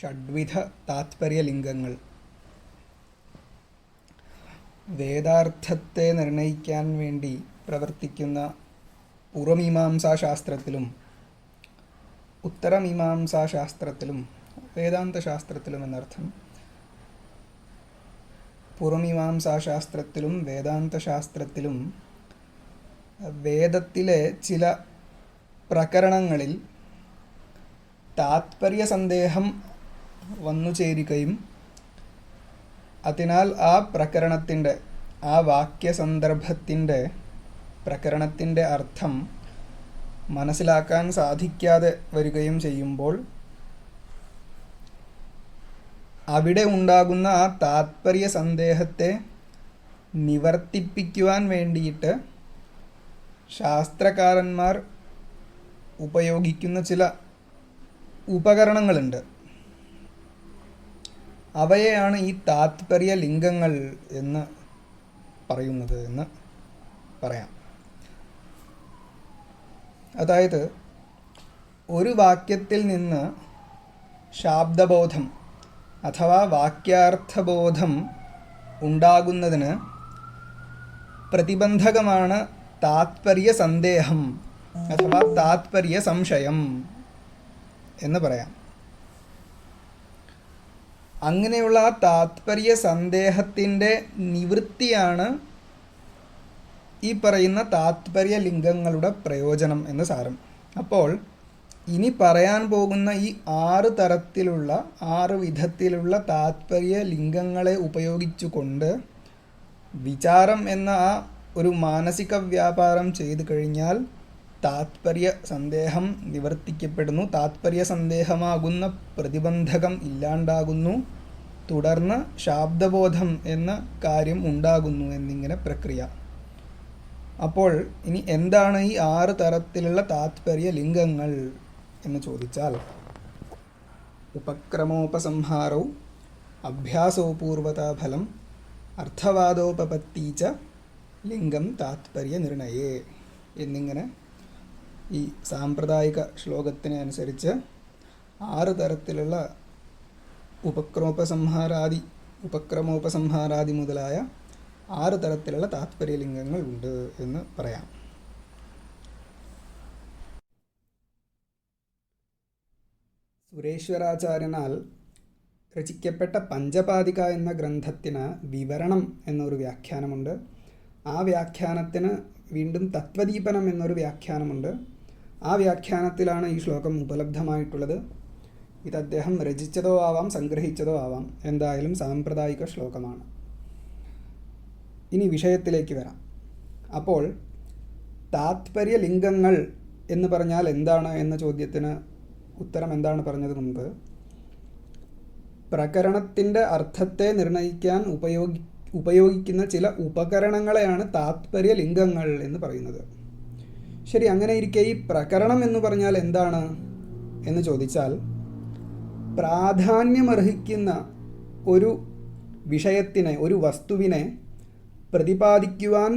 ഷഡ്വിധ താത്പര്യലിംഗങ്ങൾ. വേദാർത്ഥത്തെ നിർണയിക്കാൻ വേണ്ടി പ്രവർത്തിക്കുന്ന പൂർവമീമാംസാശാസ്ത്രത്തിലും ഉത്തരമീമാംസാശാസ്ത്രത്തിലും വേദാന്തശാസ്ത്രത്തിലും എന്നർത്ഥം. പൂർവമീമാംസാശാസ്ത്രത്തിലും വേദാന്തശാസ്ത്രത്തിലും വേദത്തിലെ ചില പ്രകരണങ്ങളിൽ താത്പര്യസന്ദേഹം വന്നുചേരുകയും അതിനാൽ ആ പ്രകരണത്തിൻ്റെ, ആ വാക്യസന്ദർഭത്തിൻ്റെ പ്രകരണത്തിൻ്റെ അർത്ഥം മനസ്സിലാക്കാൻ സാധിക്കാതെ വരികയും ചെയ്യുമ്പോൾ അവിടെ ഉണ്ടാകുന്ന ആ താത്പര്യ സന്ദേഹത്തെ നിവർത്തിപ്പിക്കുവാൻ വേണ്ടിയിട്ട് ശാസ്ത്രകാരന്മാർ ഉപയോഗിക്കുന്ന ചില ഉപകരണങ്ങളുണ്ട്. അവയെയാണ് ഈ താത്പര്യ ലിംഗങ്ങൾ എന്ന് പറയുന്നത് എന്ന് പറയാം. അതായത് ഒരു വാക്യത്തിൽ നിന്ന് ശാബ്ദബോധം അഥവാ വാക്യാർത്ഥബോധം ഉണ്ടാകുന്നതിന് പ്രതിബന്ധകമാണ് താത്പര്യ സന്ദേഹം അഥവാ താത്പര്യ സംശയം എന്ന് പറയാം. അങ്ങനെയുള്ള ആ താത്പര്യ സന്ദേഹത്തിൻ്റെ നിവൃത്തിയാണ് ഈ പറയുന്ന താത്പര്യ ലിംഗങ്ങളുടെ പ്രയോജനം എന്ന് സാരം. അപ്പോൾ ഇനി പറയാൻ പോകുന്ന ഈ 6 തരത്തിലുള്ള 6 വിധത്തിലുള്ള താത്പര്യ ലിംഗങ്ങളെ ഉപയോഗിച്ചുകൊണ്ട് വിചാരം എന്ന ആ ഒരു മാനസിക വ്യാപാരം ചെയ്തു കഴിഞ്ഞാൽ താത്പര്യ സന്ദേഹം നിവർത്തിക്കപ്പെടുന്നു, താത്പര്യ സന്ദേഹമാകുന്ന പ്രതിബന്ധകം ഇല്ലാണ്ടാകുന്നു, തുടർന്ന് ശാബ്ദബോധം എന്ന കാര്യം ഉണ്ടാകുന്നു എന്നിങ്ങനെ പ്രക്രിയ. അപ്പോൾ ഇനി എന്താണ് ഈ 6 തരത്തിലുള്ള താത്പര്യ ലിംഗങ്ങൾ എന്ന് ചോദിച്ചാൽ, ഉപക്രമോപസംഹാരോ അഭ്യാസോപൂർവതാഫലം അർത്ഥവാദോപപത്തീച്ച ലിംഗം താത്പര്യ നിർണയേ എന്നിങ്ങനെ ഈ സാമ്പ്രദായിക ശ്ലോകത്തിന് അനുസരിച്ച് 6 തരത്തിലുള്ള ഉപക്രമോപസംഹാരാദി മുതലായ 6 തരത്തിലുള്ള താത്പര്യലിംഗങ്ങൾ ഉണ്ട് എന്ന് പറയാം. സുരേശ്വരാചാര്യനാൽ രചിക്കപ്പെട്ട പഞ്ചപാദിക എന്ന ഗ്രന്ഥത്തിന് വിവരണം എന്നൊരു വ്യാഖ്യാനമുണ്ട്. ആ വ്യാഖ്യാനത്തിന് വീണ്ടും തത്വദീപനം എന്നൊരു വ്യാഖ്യാനമുണ്ട്. ആ വ്യാഖ്യാനത്തിലാണ് ഈ ശ്ലോകം ഉപലബ്ധമായിട്ടുള്ളത്. ഇത് അദ്ദേഹം രചിച്ചതോ ആവാം, സംഗ്രഹിച്ചതോ ആവാം. എന്തായാലും സാമ്പ്രദായിക ശ്ലോകമാണ്. ഇനി വിഷയത്തിലേക്ക് വരാം. അപ്പോൾ താത്പര്യ ലിംഗങ്ങൾ എന്ന് പറഞ്ഞാൽ എന്താണ് എന്ന ചോദ്യത്തിന് ഉത്തരം എന്താണ് പറഞ്ഞത് മുമ്പ്? പ്രകരണത്തിൻ്റെ അർത്ഥത്തെ നിർണയിക്കാൻ ഉപയോഗിക്കുന്ന ചില ഉപകരണങ്ങളെയാണ് താത്പര്യ ലിംഗങ്ങൾ എന്ന് പറയുന്നത്. ശരി, അങ്ങനെ ഇരിക്കെ ഈ പ്രകരണം എന്ന് പറഞ്ഞാൽ എന്താണ് എന്ന് ചോദിച്ചാൽ, പ്രാധാന്യമർഹിക്കുന്ന ഒരു വിഷയത്തിനെ, ഒരു വസ്തുവിനെ പ്രതിപാദിക്കുവാൻ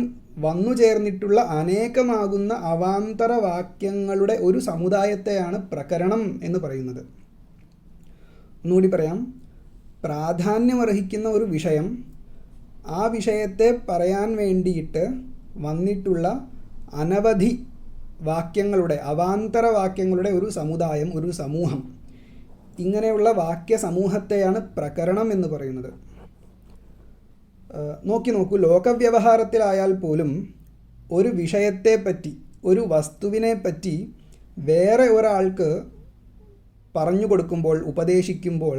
വന്നുചേർന്നിട്ടുള്ള അനേകമാകുന്ന അവാന്തര വാക്യങ്ങളുടെ ഒരു സമുദായത്തെയാണ് പ്രകരണം എന്ന് പറയുന്നത്. ഒന്നുകൂടി പറയാം. പ്രാധാന്യമർഹിക്കുന്ന ഒരു വിഷയം, ആ വിഷയത്തെ പറയാൻ വേണ്ടിയിട്ട് വന്നിട്ടുള്ള അനവധി വാക്യങ്ങളുടെ, അവാന്തര വാക്യങ്ങളുടെ ഒരു സമുദായം, ഒരു സമൂഹം, ഇങ്ങനെയുള്ള വാക്യ സമൂഹത്തെയാണ് പ്രകരണം എന്ന് പറയുന്നത്. നോക്കൂ, ലോകവ്യവഹാരത്തിലായാൽ പോലും ഒരു വിഷയത്തെപ്പറ്റി, ഒരു വസ്തുവിനെ പറ്റി വേറെ ഒരാൾക്ക് പറഞ്ഞു കൊടുക്കുമ്പോൾ, ഉപദേശിക്കുമ്പോൾ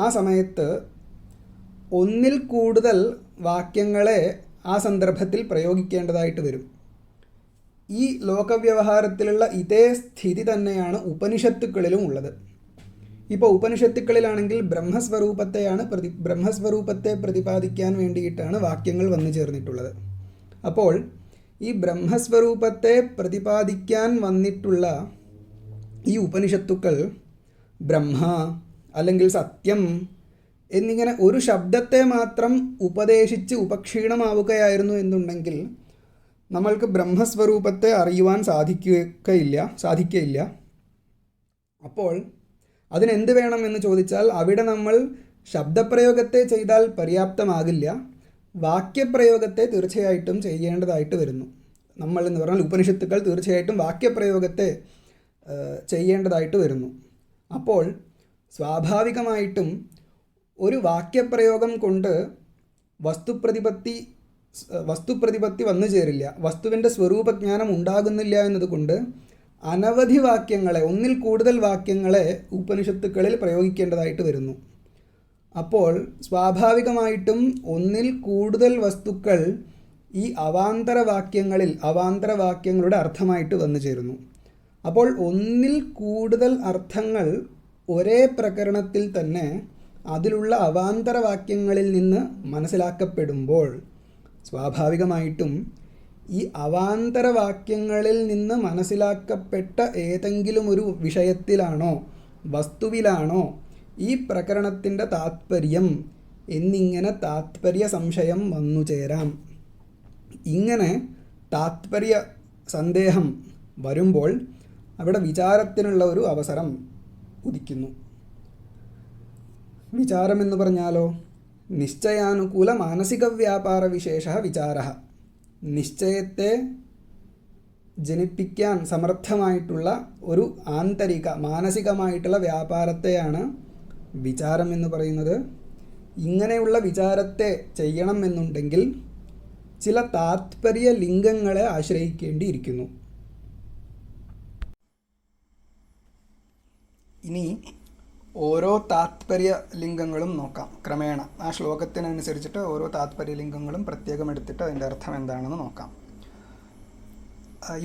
ആ സമയത്ത് ഒന്നിൽ കൂടുതൽ വാക്യങ്ങളെ ആ സന്ദർഭത്തിൽ പ്രയോഗിക്കേണ്ടതായിട്ട് വരും. ഈ ലോകവ്യവഹാരത്തിലുള്ള ഇതേ സ്ഥിതി തന്നെയാണ് ഉപനിഷത്തുക്കളിലും ഉള്ളത്. ഇപ്പോൾ ഉപനിഷത്തുക്കളിലാണെങ്കിൽ ബ്രഹ്മസ്വരൂപത്തെ പ്രതിപാദിക്കാൻ വേണ്ടിയിട്ടാണ് വാക്യങ്ങൾ വന്നു ചേർന്നിട്ടുള്ളത്. അപ്പോൾ ഈ ബ്രഹ്മസ്വരൂപത്തെ പ്രതിപാദിക്കാൻ വന്നിട്ടുള്ള ഈ ഉപനിഷത്തുക്കൾ ബ്രഹ്മ അല്ലെങ്കിൽ സത്യം എന്നിങ്ങനെ ഒരു ശബ്ദത്തെ മാത്രം ഉപദേശിച്ച് ഉപക്ഷീണമാവുകയായിരുന്നു എന്നുണ്ടെങ്കിൽ നമ്മൾക്ക് ബ്രഹ്മസ്വരൂപത്തെ അറിയുവാൻ സാധിക്കുകയില്ല. അപ്പോൾ അതിനെന്ത് വേണം എന്ന് ചോദിച്ചാൽ അവിടെ നമ്മൾ ശബ്ദപ്രയോഗത്തെ ചെയ്താൽ പര്യാപ്തമാകില്ല, വാക്യപ്രയോഗത്തെ തീർച്ചയായിട്ടും ചെയ്യേണ്ടതായിട്ട് വരുന്നു. നമ്മൾ എന്ന് പറഞ്ഞാൽ ഉപനിഷത്തുക്കൾ തീർച്ചയായിട്ടും വാക്യപ്രയോഗത്തെ ചെയ്യേണ്ടതായിട്ട് വരുന്നു. അപ്പോൾ സ്വാഭാവികമായിട്ടും ഒരു വാക്യപ്രയോഗം കൊണ്ട് വസ്തുപ്രതിപത്തി വന്നു ചേരില്ല, വസ്തുവിൻ്റെ സ്വരൂപജ്ഞാനം ഉണ്ടാകുന്നില്ല എന്നതുകൊണ്ട് അനവധി വാക്യങ്ങളെ, ഒന്നിൽ കൂടുതൽ വാക്യങ്ങളെ ഉപനിഷത്തുക്കളിൽ പ്രയോഗിക്കേണ്ടതായിട്ട് വരുന്നു. അപ്പോൾ സ്വാഭാവികമായിട്ടും ഒന്നിൽ കൂടുതൽ വസ്തുക്കൾ ഈ അവാന്തരവാക്യങ്ങളുടെ അർത്ഥമായിട്ട് വന്നു ചേരുന്നു. അപ്പോൾ ഒന്നിൽ കൂടുതൽ അർത്ഥങ്ങൾ ഒരേ പ്രകരണത്തിൽ തന്നെ അതിലുള്ള അവാന്തരവാക്യങ്ങളിൽ നിന്ന് മനസ്സിലാക്കപ്പെടുമ്പോൾ സ്വാഭാവികമായിട്ടും ഈ അവാന്തരവാക്യങ്ങളിൽ നിന്ന് മനസ്സിലാക്കപ്പെട്ട ഏതെങ്കിലും ഒരു വിഷയത്തിലാണോ, വസ്തുവിലാണോ ഈ പ്രകരണത്തിൻ്റെ താത്പര്യം എന്നിങ്ങനെ താത്പര്യ സംശയം വന്നു ചേരാം. ഇങ്ങനെ താത്പര്യ സന്ദേഹം വരുമ്പോൾ അവിടെ വിചാരത്തിനുള്ള ഒരു അവസരം ഉദിക്കുന്നു. വിചാരമെന്ന് പറഞ്ഞാലോ, നിശ്ചയാനുകൂല മാനസിക വ്യാപാര വിശേഷ വിചാര, നിശ്ചയത്തെ ജനിപ്പിക്കാൻ സമർത്ഥമായിട്ടുള്ള ഒരു ആന്തരിക മാനസികമായിട്ടുള്ള വ്യാപാരത്തെയാണ് വിചാരം എന്ന് പറയുന്നത്. ഇങ്ങനെയുള്ള വിചാരത്തെ ചെയ്യണം എന്നുണ്ടെങ്കിൽ ചില താത്പര്യ ലിംഗങ്ങളെ ആശ്രയിക്കേണ്ടിയിരിക്കുന്നു. ഇനി ഓരോ താത്പര്യ ലിംഗങ്ങളും നോക്കാം ക്രമേണ. ആ ശ്ലോകത്തിനനുസരിച്ചിട്ട് ഓരോ താത്പര്യ ലിംഗങ്ങളും പ്രത്യേകം എടുത്തിട്ട് അതിൻ്റെ അർത്ഥം എന്താണെന്ന് നോക്കാം.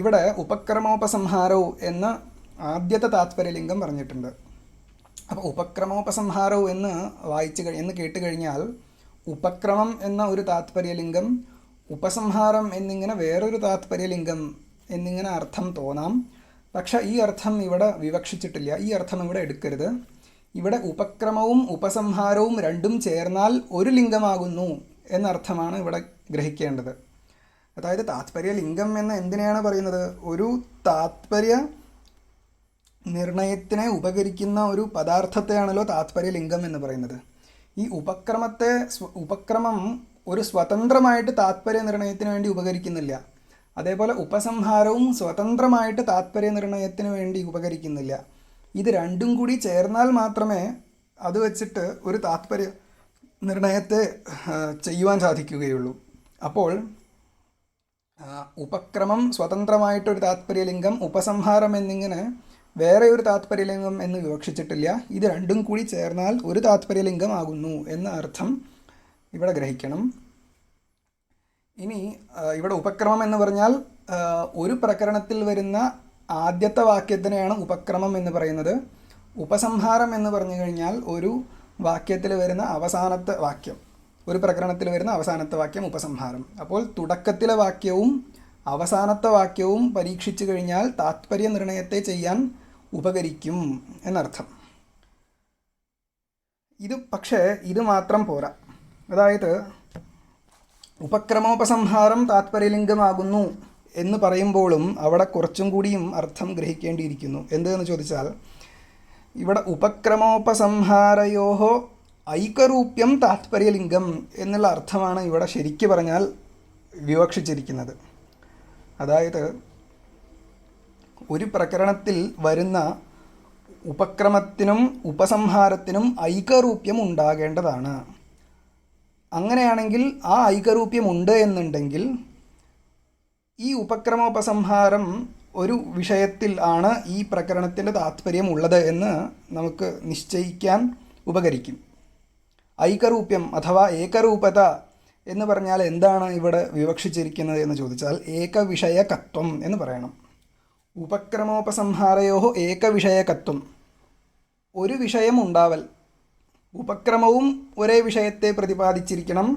ഇവിടെ ഉപക്രമോപസംഹാരവും എന്ന ആദ്യത്തെ താത്പര്യലിംഗം പറഞ്ഞിട്ടുണ്ട്. അപ്പോൾ ഉപക്രമോപസംഹാരവും എന്ന് കേട്ട് കഴിഞ്ഞാൽ ഉപക്രമം എന്ന ഒരു താത്പര്യലിംഗം, ഉപസംഹാരം എന്നിങ്ങനെ വേറൊരു താത്പര്യലിംഗം എന്നിങ്ങനെ അർത്ഥം തോന്നാം. പക്ഷെ ഈ അർത്ഥം ഇവിടെ വിവക്ഷിച്ചിട്ടില്ല, ഈ അർത്ഥം ഇവിടെ എടുക്കരുത്. ഇവിടെ ഉപക്രമവും ഉപസംഹാരവും രണ്ടും ചേർന്നാൽ ഒരു ലിംഗമാകുന്നു എന്നർത്ഥമാണ് ഇവിടെ ഗ്രഹിക്കേണ്ടത്. അതായത് താത്പര്യ ലിംഗം എന്ന് എന്തിനാണ് പറയുന്നത്? ഒരു താത്പര്യ നിർണയത്തിനെ ഉപകരിക്കുന്ന ഒരു പദാർത്ഥത്തെയാണല്ലോ താത്പര്യ ലിംഗം എന്ന് പറയുന്നത്. ഈ ഉപക്രമം ഒരു സ്വതന്ത്രമായിട്ട് താത്പര്യ നിർണയത്തിന് വേണ്ടി ഉപകരിക്കുന്നില്ല. അതേപോലെ ഉപസംഹാരവും സ്വതന്ത്രമായിട്ട് താത്പര്യ നിർണയത്തിന് വേണ്ടി ഉപകരിക്കുന്നില്ല. ഇത് രണ്ടും കൂടി ചേർന്നാൽ മാത്രമേ അത് വെച്ചിട്ട് ഒരു താത്പര്യ നിർണയത്തെ ചെയ്യുവാൻ സാധിക്കുകയുള്ളൂ. അപ്പോൾ ഉപക്രമം സ്വതന്ത്രമായിട്ടൊരു താത്പര്യലിംഗം, ഉപസംഹാരം എന്നിങ്ങനെ വേറെ ഒരു താത്പര്യലിംഗം എന്ന് വിവക്ഷിച്ചിട്ടില്ല. ഇത് രണ്ടും കൂടി ചേർന്നാൽ ഒരു താത്പര്യലിംഗം ആകുന്നു എന്ന അർത്ഥം ഇവിടെ ഗ്രഹിക്കണം. ഇനി ഇവിടെ ഉപക്രമം എന്ന് പറഞ്ഞാൽ ഒരു പ്രകരണത്തിൽ വരുന്ന ആദ്യത്തെ വാക്യത്തിനെയാണ് ഉപക്രമം എന്ന് പറയുന്നത്. ഉപസംഹാരം എന്ന് പറഞ്ഞു കഴിഞ്ഞാൽ ഒരു വാക്യത്തിൽ വരുന്ന അവസാനത്തെ വാക്യം, ഒരു പ്രകരണത്തിൽ വരുന്ന അവസാനത്തെ വാക്യം ഉപസംഹാരം. അപ്പോൾ തുടക്കത്തിലെ വാക്യവും അവസാനത്തെ വാക്യവും പരീക്ഷിച്ചു കഴിഞ്ഞാൽ താത്പര്യ നിർണയത്തെ ചെയ്യാൻ ഉപകരിക്കും എന്നർത്ഥം. പക്ഷേ ഇത് മാത്രം പോരാ. അതായത് ഉപക്രമോപസംഹാരം താത്പര്യലിംഗമാകുന്നു എന്ന് പറയുമ്പോഴും അവിടെ കുറച്ചും കൂടിയും അർത്ഥം ഗ്രഹിക്കേണ്ടിയിരിക്കുന്നു. എന്തെന്ന് ചോദിച്ചാൽ ഇവിടെ ഉപക്രമോപസംഹാരയോഹോ ഐകരൂപ്യം താത്പര്യലിംഗം എന്നുള്ള അർത്ഥമാണ് ഇവിടെ ശരിക്ക് പറഞ്ഞാൽ വിവക്ഷിച്ചിരിക്കുന്നത്. അതായത് ഒരു പ്രകരണത്തിൽ വരുന്ന ഉപക്രമത്തിനും ഉപസംഹാരത്തിനും ഐകരൂപ്യം ഉണ്ടാകേണ്ടതാണ്. അങ്ങനെയാണെങ്കിൽ ആ ഐകരൂപ്യം ഉണ്ട് എന്നുണ്ടെങ്കിൽ ഈ ഉപക്രമോപസംഹാരം ഒരു വിഷയത്തിൽ ആണ് ഈ പ്രകരണത്തിൻ്റെ താത്പര്യം ഉള്ളത് എന്ന് നമുക്ക് നിശ്ചയിക്കാൻ ഉപകരിക്കും. ഐകരൂപ്യം അഥവാ ഏകരൂപത എന്ന് പറഞ്ഞാൽ എന്താണ് ഇവിടെ വിവക്ഷിച്ചിരിക്കുന്നത് എന്ന് ചോദിച്ചാൽ ഏകവിഷയകത്വം എന്ന് പറയണം. ഉപക്രമോപസംഹാരയോ ഏകവിഷയകത്വം, ഒരു വിഷയം ഉണ്ടാവൽ. ഉപക്രമവും ഒരേ വിഷയത്തെ പ്രതിപാദിച്ചിരിക്കണം,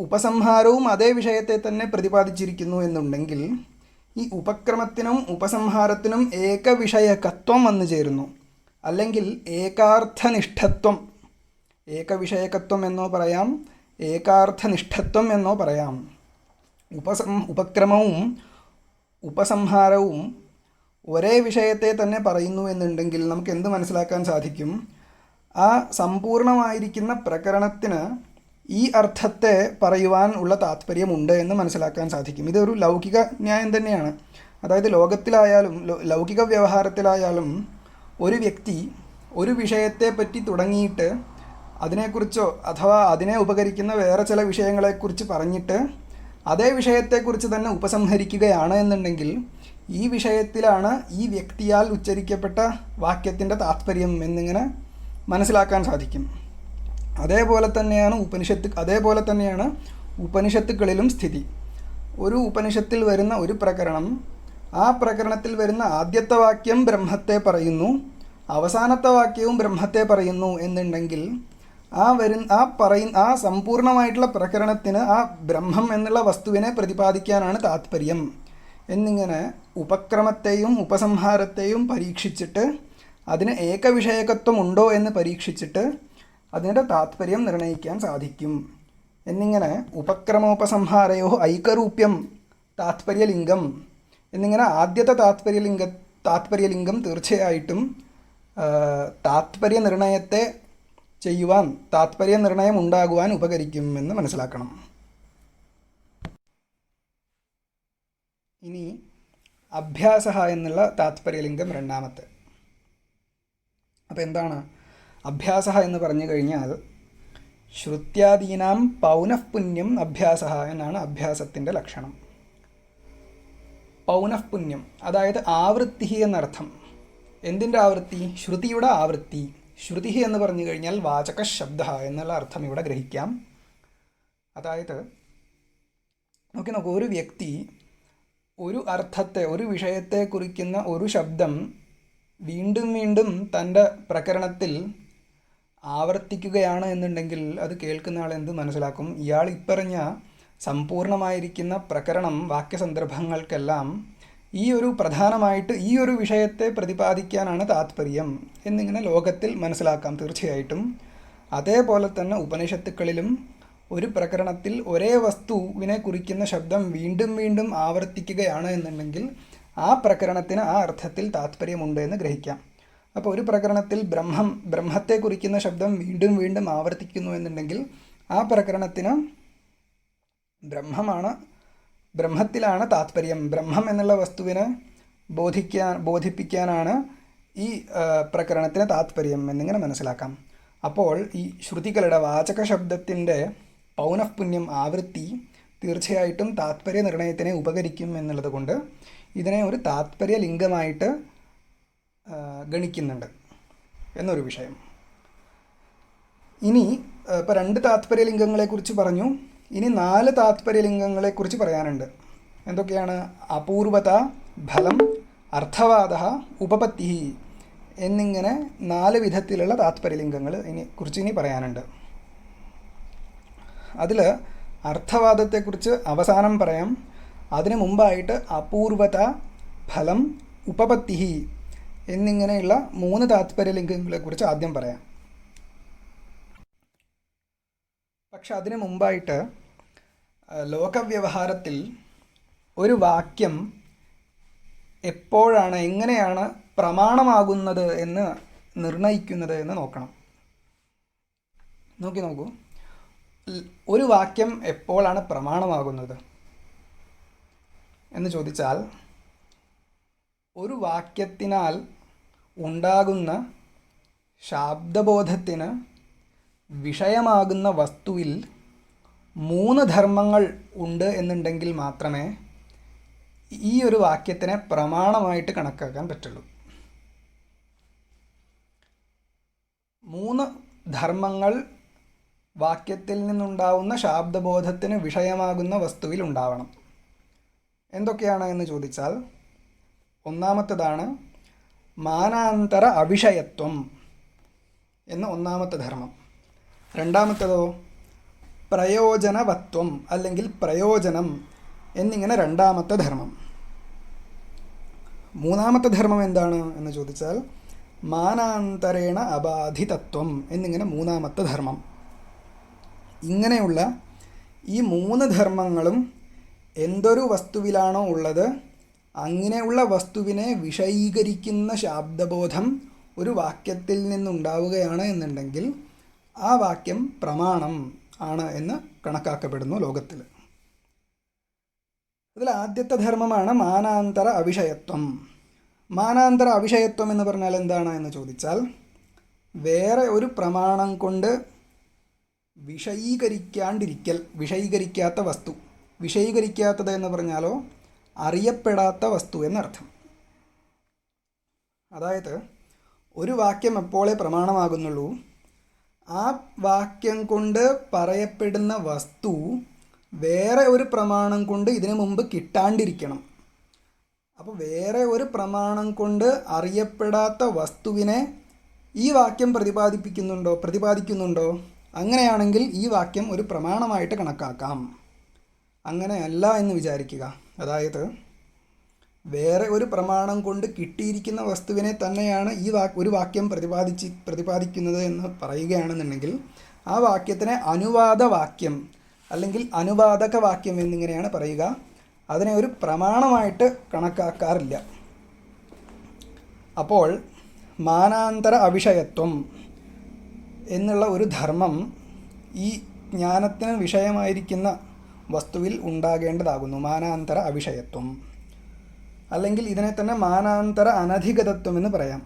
ഉപസംഹാരവും അതേ വിഷയത്തെ തന്നെ പ്രതിപാദിച്ചിരിക്കുന്നു എന്നുണ്ടെങ്കിൽ ഈ ഉപക്രമത്തിനും ഉപസംഹാരത്തിനും ഏകവിഷയകത്വം വന്നു ചേരുന്നു. അല്ലെങ്കിൽ ഏകാർത്ഥനിഷ്ഠത്വം, ഏകവിഷയകത്വം എന്നോ പറയാം, ഏകാർത്ഥനിഷ്ഠത്വം എന്നോ പറയാം. ഉപക്രമവും ഉപസംഹാരവും ഒരേ വിഷയത്തെ തന്നെ പറയുന്നു എന്നുണ്ടെങ്കിൽ നമുക്ക് എന്ത് മനസ്സിലാക്കാൻ സാധിക്കും? ആ സമ്പൂർണമായിരിക്കുന്ന പ്രകരണത്തിന് ഈ അർത്ഥത്തെ പറയുവാൻ ഉള്ള താത്പര്യമുണ്ട് എന്ന് മനസ്സിലാക്കാൻ സാധിക്കും. ഇതൊരു ലൗകിക ന്യായം തന്നെയാണ്. അതായത് ലോകത്തിലായാലും ലൗകിക വ്യവഹാരത്തിലായാലും ഒരു വ്യക്തി ഒരു വിഷയത്തെ പറ്റി തുടങ്ങിയിട്ട് അതിനെക്കുറിച്ചോ അഥവാ അതിനെ ഉപകരിക്കുന്ന വേറെ ചില വിഷയങ്ങളെക്കുറിച്ച് പറഞ്ഞിട്ട് അതേ വിഷയത്തെക്കുറിച്ച് തന്നെ ഉപസംഹരിക്കുകയാണ് എന്നുണ്ടെങ്കിൽ ഈ വിഷയത്തിലാണ് ഈ വ്യക്തിയാൽ ഉച്ചരിക്കപ്പെട്ട വാക്യത്തിൻ്റെ താത്പര്യം എന്നിങ്ങനെ മനസ്സിലാക്കാൻ സാധിക്കും. അതേപോലെ തന്നെയാണ് ഉപനിഷത്തുക്കളിലും സ്ഥിതി. ഒരു ഉപനിഷത്തിൽ വരുന്ന ഒരു പ്രകരണം, ആ പ്രകരണത്തിൽ വരുന്ന ആദ്യത്തെ വാക്യം ബ്രഹ്മത്തെ പറയുന്നു, അവസാനത്തെ വാക്യവും ബ്രഹ്മത്തെ പറയുന്നു എന്നുണ്ടെങ്കിൽ ആ സമ്പൂർണമായിട്ടുള്ള പ്രകരണത്തിന് ആ ബ്രഹ്മം എന്നുള്ള വസ്തുവിനെ പ്രതിപാദിക്കാനാണ് താത്പര്യം എന്നിങ്ങനെ ഉപക്രമത്തെയും ഉപസംഹാരത്തെയും പരീക്ഷിച്ചിട്ട് അതിന് ഏകവിഷയകത്വം ഉണ്ടോ എന്ന് പരീക്ഷിച്ചിട്ട് അതിൻ്റെ താത്പര്യം നിർണ്ണയിക്കാൻ സാധിക്കും എന്നിങ്ങനെ ഉപക്രമോപസംഹാരയോ ഐകരൂപ്യം താത്പര്യലിംഗം എന്നിങ്ങനെ ആദ്യത്തെ താത്പര്യലിംഗം തീർച്ചയായിട്ടും താത്പര്യനിർണയത്തെ ചെയ്യുവാൻ, താത്പര്യനിർണയം ഉണ്ടാകുവാൻ ഉപകരിക്കും എന്ന് മനസ്സിലാക്കണം. ഇനി അഭ്യാസ എന്നുള്ള താത്പര്യലിംഗം രണ്ടാമത്തെ. അപ്പോൾ എന്താണ് അഭ്യാസ എന്ന് പറഞ്ഞു കഴിഞ്ഞാൽ ശ്രുത്യാദീനാം പൗനഃപുന്യം അഭ്യാസ എന്നാണ് അഭ്യാസത്തിൻ്റെ ലക്ഷണം. പൗനഃപുന്യം അതായത് ആവൃത്തി എന്നർത്ഥം. എന്തിൻ്റെ ആവൃത്തി? ശ്രുതിയുടെ ആവൃത്തി. ശ്രുതി എന്ന് പറഞ്ഞു കഴിഞ്ഞാൽ വാചക ശബ്ദ എന്നുള്ള അർത്ഥം ഇവിടെ ഗ്രഹിക്കാം. അതായത് നോക്കൂ, ഒരു വ്യക്തി ഒരു അർത്ഥത്തെ, ഒരു വിഷയത്തെ കുറിക്കുന്ന ഒരു ശബ്ദം വീണ്ടും വീണ്ടും തൻ്റെ പ്രകരണത്തിൽ ആവർത്തിക്കുകയാണ് എന്നുണ്ടെങ്കിൽ അത് കേൾക്കുന്ന ആൾ എന്ത് മനസ്സിലാക്കും? ഇയാൾ ഇപ്പറഞ്ഞ സമ്പൂർണമായിരിക്കുന്ന പ്രകരണം വാക്യസന്ദർഭങ്ങൾക്കെല്ലാം പ്രധാനമായിട്ട് ഈ ഒരു വിഷയത്തെ പ്രതിപാദിക്കാനാണ് താത്പര്യം എന്നിങ്ങനെ ലോകത്തിൽ മനസ്സിലാക്കാം തീർച്ചയായിട്ടും. അതേപോലെ തന്നെ ഉപനിഷത്തുക്കളിലും ഒരു പ്രകരണത്തിൽ ഒരേ വസ്തുവിനെ കുറിക്കുന്ന ശബ്ദം വീണ്ടും വീണ്ടും ആവർത്തിക്കുകയാണ് എന്നുണ്ടെങ്കിൽ ആ പ്രകരണത്തിന് ആ അർത്ഥത്തിൽ താത്പര്യമുണ്ട് എന്ന് ഗ്രഹിക്കാം. അപ്പോൾ ഒരു പ്രകരണത്തിൽ ബ്രഹ്മത്തെ കുറിക്കുന്ന ശബ്ദം വീണ്ടും വീണ്ടും ആവർത്തിക്കുന്നു എന്നുണ്ടെങ്കിൽ ആ പ്രകരണത്തിന് ബ്രഹ്മത്തിലാണ് താത്പര്യം, ബ്രഹ്മം എന്നുള്ള വസ്തുവിനെ ബോധിപ്പിക്കാനാണ് ഈ പ്രകരണത്തിന് താത്പര്യം എന്നിങ്ങനെ മനസ്സിലാക്കാം. അപ്പോൾ ഈ ശ്രുതികളുടെ വാചക ശബ്ദത്തിൻ്റെ പൗനഃപുന്യം ആവൃത്തി തീർച്ചയായിട്ടും താത്പര്യ നിർണയത്തിനെ ഉപകരിക്കും എന്നുള്ളത് കൊണ്ട് ഇതിനെ ഒരു താത്പര്യലിംഗമായിട്ട് ഗണിക്കുന്നുണ്ട് എന്നൊരു വിഷയം. ഇനി ഇപ്പോൾ 2 താത്പര്യലിംഗങ്ങളെക്കുറിച്ച് പറഞ്ഞു. ഇനി 4 താത്പര്യലിംഗങ്ങളെക്കുറിച്ച് പറയാനുണ്ട്. എന്തൊക്കെയാണ്? അപൂർവത, ഫലം, അർത്ഥവാദ, ഉപപത്തി എന്നിങ്ങനെ 4 വിധത്തിലുള്ള താത്പര്യലിംഗങ്ങൾ കുറിച്ച് പറയാനുണ്ട്. അതിൽ അർത്ഥവാദത്തെക്കുറിച്ച് അവസാനം പറയാം. അതിനു മുമ്പായിട്ട് അപൂർവത, ഫലം, ഉപപത്തി എന്നിങ്ങനെയുള്ള 3 താത്പര്യലിംഗങ്ങളെക്കുറിച്ച് ആദ്യം പറയാം. പക്ഷെ അതിനു മുമ്പായിട്ട് ലോകവ്യവഹാരത്തിൽ ഒരു വാക്യം എപ്പോഴാണ്, എങ്ങനെയാണ് പ്രമാണമാകുന്നത് എന്ന് നിർണയിക്കുന്നത് എന്ന് നോക്കണം. നോക്കൂ, ഒരു വാക്യം എപ്പോഴാണ് പ്രമാണമാകുന്നത് എന്ന് ചോദിച്ചാൽ ഒരു വാക്യത്തിനാൽ ഉണ്ടാകുന്ന ശാബ്ദബോധത്തിന് വിഷയമാകുന്ന വസ്തുവിൽ 3 ധർമ്മങ്ങൾ ഉണ്ട് എന്നുണ്ടെങ്കിൽ മാത്രമേ ഈ ഒരു വാക്യത്തിനെ പ്രമാണമായിട്ട് കണക്കാക്കാൻ പറ്റുള്ളൂ. 3 ധർമ്മങ്ങൾ വാക്യത്തിൽ നിന്നുണ്ടാവുന്ന ശാബ്ദബോധത്തിന് വിഷയമാകുന്ന വസ്തുവിൽ ഉണ്ടാവണം. എന്തൊക്കെയാണ് എന്ന് ചോദിച്ചാൽ, ഒന്നാമത്തേതാണ് മാനാന്തര അവിഷയത്വം എന്ന ഒന്നാമത്തെ ധർമ്മം. രണ്ടാമത്തേതോ പ്രയോജനവത്വം അല്ലെങ്കിൽ പ്രയോജനം എന്നിങ്ങനെ രണ്ടാമത്തെ ധർമ്മം. മൂന്നാമത്തെ ധർമ്മം എന്താണ് എന്ന് ചോദിച്ചാൽ മാനാന്തരേണ അബാധിതത്വം എന്നിങ്ങനെ മൂന്നാമത്തെ ധർമ്മം. ഇങ്ങനെയുള്ള ഈ 3 ധർമ്മങ്ങളും എന്തൊരു വസ്തുവിലാണോ ഉള്ളത് അങ്ങനെയുള്ള വസ്തുവിനെ വിഷയീകരിക്കുന്ന ശാബ്ദബോധം ഒരു വാക്യത്തിൽ നിന്നുണ്ടാവുകയാണ് എന്നുണ്ടെങ്കിൽ ആ വാക്യം പ്രമാണം ആണ് എന്ന് കണക്കാക്കപ്പെടുന്നു ലോകത്തിൽ. അതിൽ ആദ്യത്തെ ധർമ്മമാണ് മാനാന്തര അവിഷയത്വം. മാനാന്തര അവിഷയത്വം എന്ന് പറഞ്ഞാൽ എന്താണ് എന്ന് ചോദിച്ചാൽ, വേറെ ഒരു പ്രമാണം കൊണ്ട് വിഷയീകരിക്കാണ്ടിരിക്കൽ, വിഷയീകരിക്കാത്ത വസ്തു. വിഷയീകരിക്കാത്തത് എന്ന് പറഞ്ഞാലോ അറിയപ്പെടാത്ത വസ്തു എന്നർത്ഥം. അതായത് ഒരു വാക്യം എപ്പോഴേ പ്രമാണമാകുന്നുള്ളൂ, ആ വാക്യം കൊണ്ട് പറയപ്പെടുന്ന വസ്തു വേറെ ഒരു പ്രമാണം കൊണ്ട് ഇതിനു മുമ്പ് കിട്ടാണ്ടിരിക്കണം. അപ്പോൾ വേറെ ഒരു പ്രമാണം കൊണ്ട് അറിയപ്പെടാത്ത വസ്തുവിനെ ഈ വാക്യം പ്രതിപാദിക്കുന്നുണ്ടോ? അങ്ങനെയാണെങ്കിൽ ഈ വാക്യം ഒരു പ്രമാണമായിട്ട് കണക്കാക്കാം. അങ്ങനെയല്ല എന്ന് വിചാരിക്കുക. അതായത് വേറെ ഒരു പ്രമാണം കൊണ്ട് കിട്ടിയിരിക്കുന്ന വസ്തുവിനെ തന്നെയാണ് ഒരു വാക്യം പ്രതിപാദിക്കുന്നത് എന്ന് പറയുകയാണെന്നുണ്ടെങ്കിൽ ആ വാക്യത്തിനെ അനുവാദ വാക്യം അല്ലെങ്കിൽ അനുവാദക വാക്യം എന്നിങ്ങനെയാണ് പറയുക. അതിനെ ഒരു പ്രമാണമായിട്ട് കണക്കാക്കാറില്ല. അപ്പോൾ മാനാന്തര അവിഷയത്വം എന്നുള്ള ഒരു ധർമ്മം ഈ ജ്ഞാനത്തിന് വിഷയമായിരിക്കുന്ന വസ്തുവിൽ ഉണ്ടാകേണ്ടതാകുന്നു. മാനാന്തര അവിഷയത്വം, അല്ലെങ്കിൽ ഇതിനെ തന്നെ മാനാന്തര അനധിഗതത്വം എന്ന് പറയാം.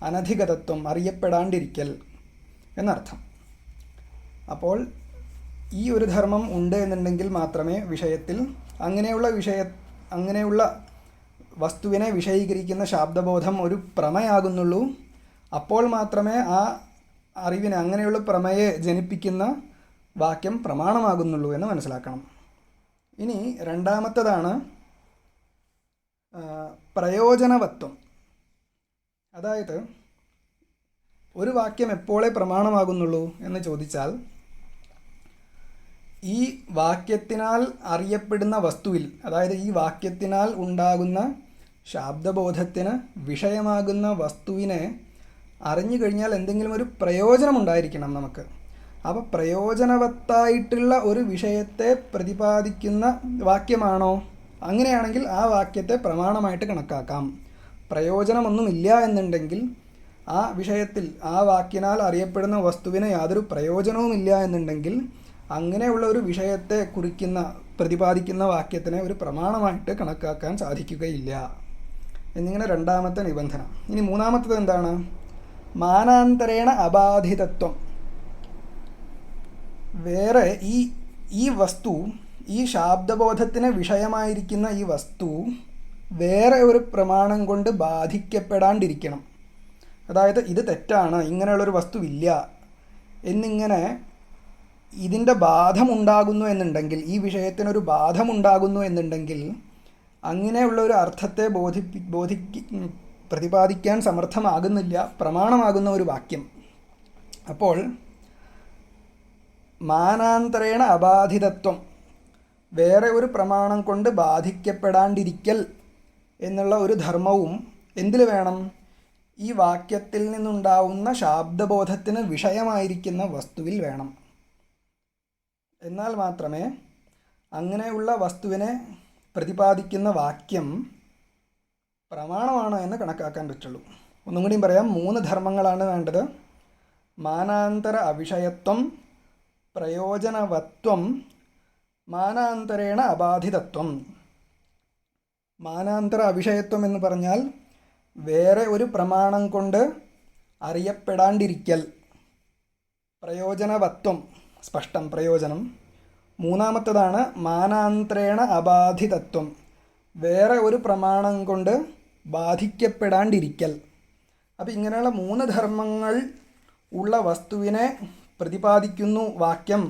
അനധിഗതത്വം, അറിയപ്പെടാണ്ടിരിക്കൽ എന്നർത്ഥം. അപ്പോൾ ഈ ഒരു ധർമ്മം ഉണ്ട് എന്നുണ്ടെങ്കിൽ മാത്രമേ വിഷയത്തിൽ അങ്ങനെയുള്ള വസ്തുവിനെ വിഷയീകരിക്കുന്ന ശാബ്ദബോധം ഒരു പ്രമയാകുന്നുള്ളൂ. അപ്പോൾ മാത്രമേ ആ അറിവിനെ, അങ്ങനെയുള്ള പ്രമയെ ജനിപ്പിക്കുന്ന വാക്യം പ്രമാണമാകുന്നുള്ളൂ എന്ന് മനസ്സിലാക്കണം. ഇനി രണ്ടാമത്തേതാണ് പ്രയോജനവത്വം. അതായത് ഒരു വാക്യം എപ്പോഴേ പ്രമാണമാകുന്നുള്ളൂ എന്ന് ചോദിച്ചാൽ, ഈ വാക്യത്തിനാൽ അറിയപ്പെടുന്ന വസ്തുവിൽ, അതായത് ഈ വാക്യത്തിനാൽ ഉണ്ടാകുന്ന ശാബ്ദബോധത്തിന് വിഷയമാകുന്ന വസ്തുവിനെ അറിഞ്ഞു കഴിഞ്ഞാൽ എന്തെങ്കിലും ഒരു പ്രയോജനമുണ്ടായിരിക്കണം നമുക്ക്. അപ്പോൾ പ്രയോജനവത്തായിട്ടുള്ള ഒരു വിഷയത്തെ പ്രതിപാദിക്കുന്ന വാക്യമാണോ? അങ്ങനെയാണെങ്കിൽ ആ വാക്യത്തെ പ്രമാണമായിട്ട് കണക്കാക്കാം. പ്രയോജനമൊന്നുമില്ല എന്നുണ്ടെങ്കിൽ, ആ വിഷയത്തിൽ ആ വാക്കിനാൽ അറിയപ്പെടുന്ന വസ്തുവിന് യാതൊരു പ്രയോജനവുമില്ല എന്നുണ്ടെങ്കിൽ, അങ്ങനെയുള്ള ഒരു വിഷയത്തെ പ്രതിപാദിക്കുന്ന വാക്യത്തിനെ ഒരു പ്രമാണമായിട്ട് കണക്കാക്കാൻ സാധിക്കുകയില്ല എന്നിങ്ങനെ രണ്ടാമത്തെ നിബന്ധന. ഇനി മൂന്നാമത്തത് എന്താണ്? മാനാന്തരേണ അബാധിതത്വം. വേറെ ഈ വസ്തു, ഈ ശാബ്ദബോധത്തിന് വിഷയമായിരിക്കുന്ന ഈ വസ്തു വേറെ ഒരു പ്രമാണം കൊണ്ട് ബാധിക്കപ്പെടാണ്ടിരിക്കണം. അതായത് ഇത് തെറ്റാണ്, ഇങ്ങനെയുള്ളൊരു വസ്തുവില്ല എന്നിങ്ങനെ ഇതിൻ്റെ ബാധമുണ്ടാകുന്നു എന്നുണ്ടെങ്കിൽ, ഈ വിഷയത്തിനൊരു ബാധമുണ്ടാകുന്നു എന്നുണ്ടെങ്കിൽ, അങ്ങനെയുള്ള ഒരു അർത്ഥത്തെ പ്രതിപാദിക്കാൻ സമർത്ഥമാകുന്നില്ല പ്രമാണമാകുന്ന ഒരു വാക്യം. അപ്പോൾ മാനാന്തരേണ അബാധിതത്വം, വേറെ ഒരു പ്രമാണം കൊണ്ട് ബാധിക്കപ്പെടാണ്ടിരിക്കൽ എന്നുള്ള ഒരു ധർമ്മവും എന്തിൽ വേണം? ഈ വാക്യത്തിൽ നിന്നുണ്ടാവുന്ന ശാബ്ദബോധത്തിന് വിഷയമായിരിക്കുന്ന വസ്തുവിൽ വേണം. എന്നാൽ മാത്രമേ അങ്ങനെയുള്ള വസ്തുവിനെ പ്രതിപാദിക്കുന്ന വാക്യം പ്രമാണമാണ് എന്ന് കണക്കാക്കാൻ പറ്റുള്ളൂ. ഒന്നും കൂടിയും പറയാം, 3 ധർമ്മങ്ങളാണ് വേണ്ടത്: മാനാന്തര അവിഷയത്വം, പ്രയോജനവത്വം, മാനാന്തരേണ അബാധിതത്വം. മാനാന്തര അവിഷയത്വം എന്ന് പറഞ്ഞാൽ വേറെ ഒരു പ്രമാണം കൊണ്ട് അറിയപ്പെടാണ്ടിരിക്കൽ. പ്രയോജനവത്വം, സ്പഷ്ടം പ്രയോജനം. മൂന്നാമത്തേതാണ് മാനാന്തരേണ അബാധിതത്വം, വേറെ ഒരു പ്രമാണം കൊണ്ട് ബാധിക്കപ്പെടാണ്ടിരിക്കൽ. അപ്പോൾ ഇങ്ങനെയുള്ള 3 ധർമ്മങ്ങൾ ഉള്ള വസ്തുവിനെ പ്രതിപാദിക്കുന്നു വാക്യം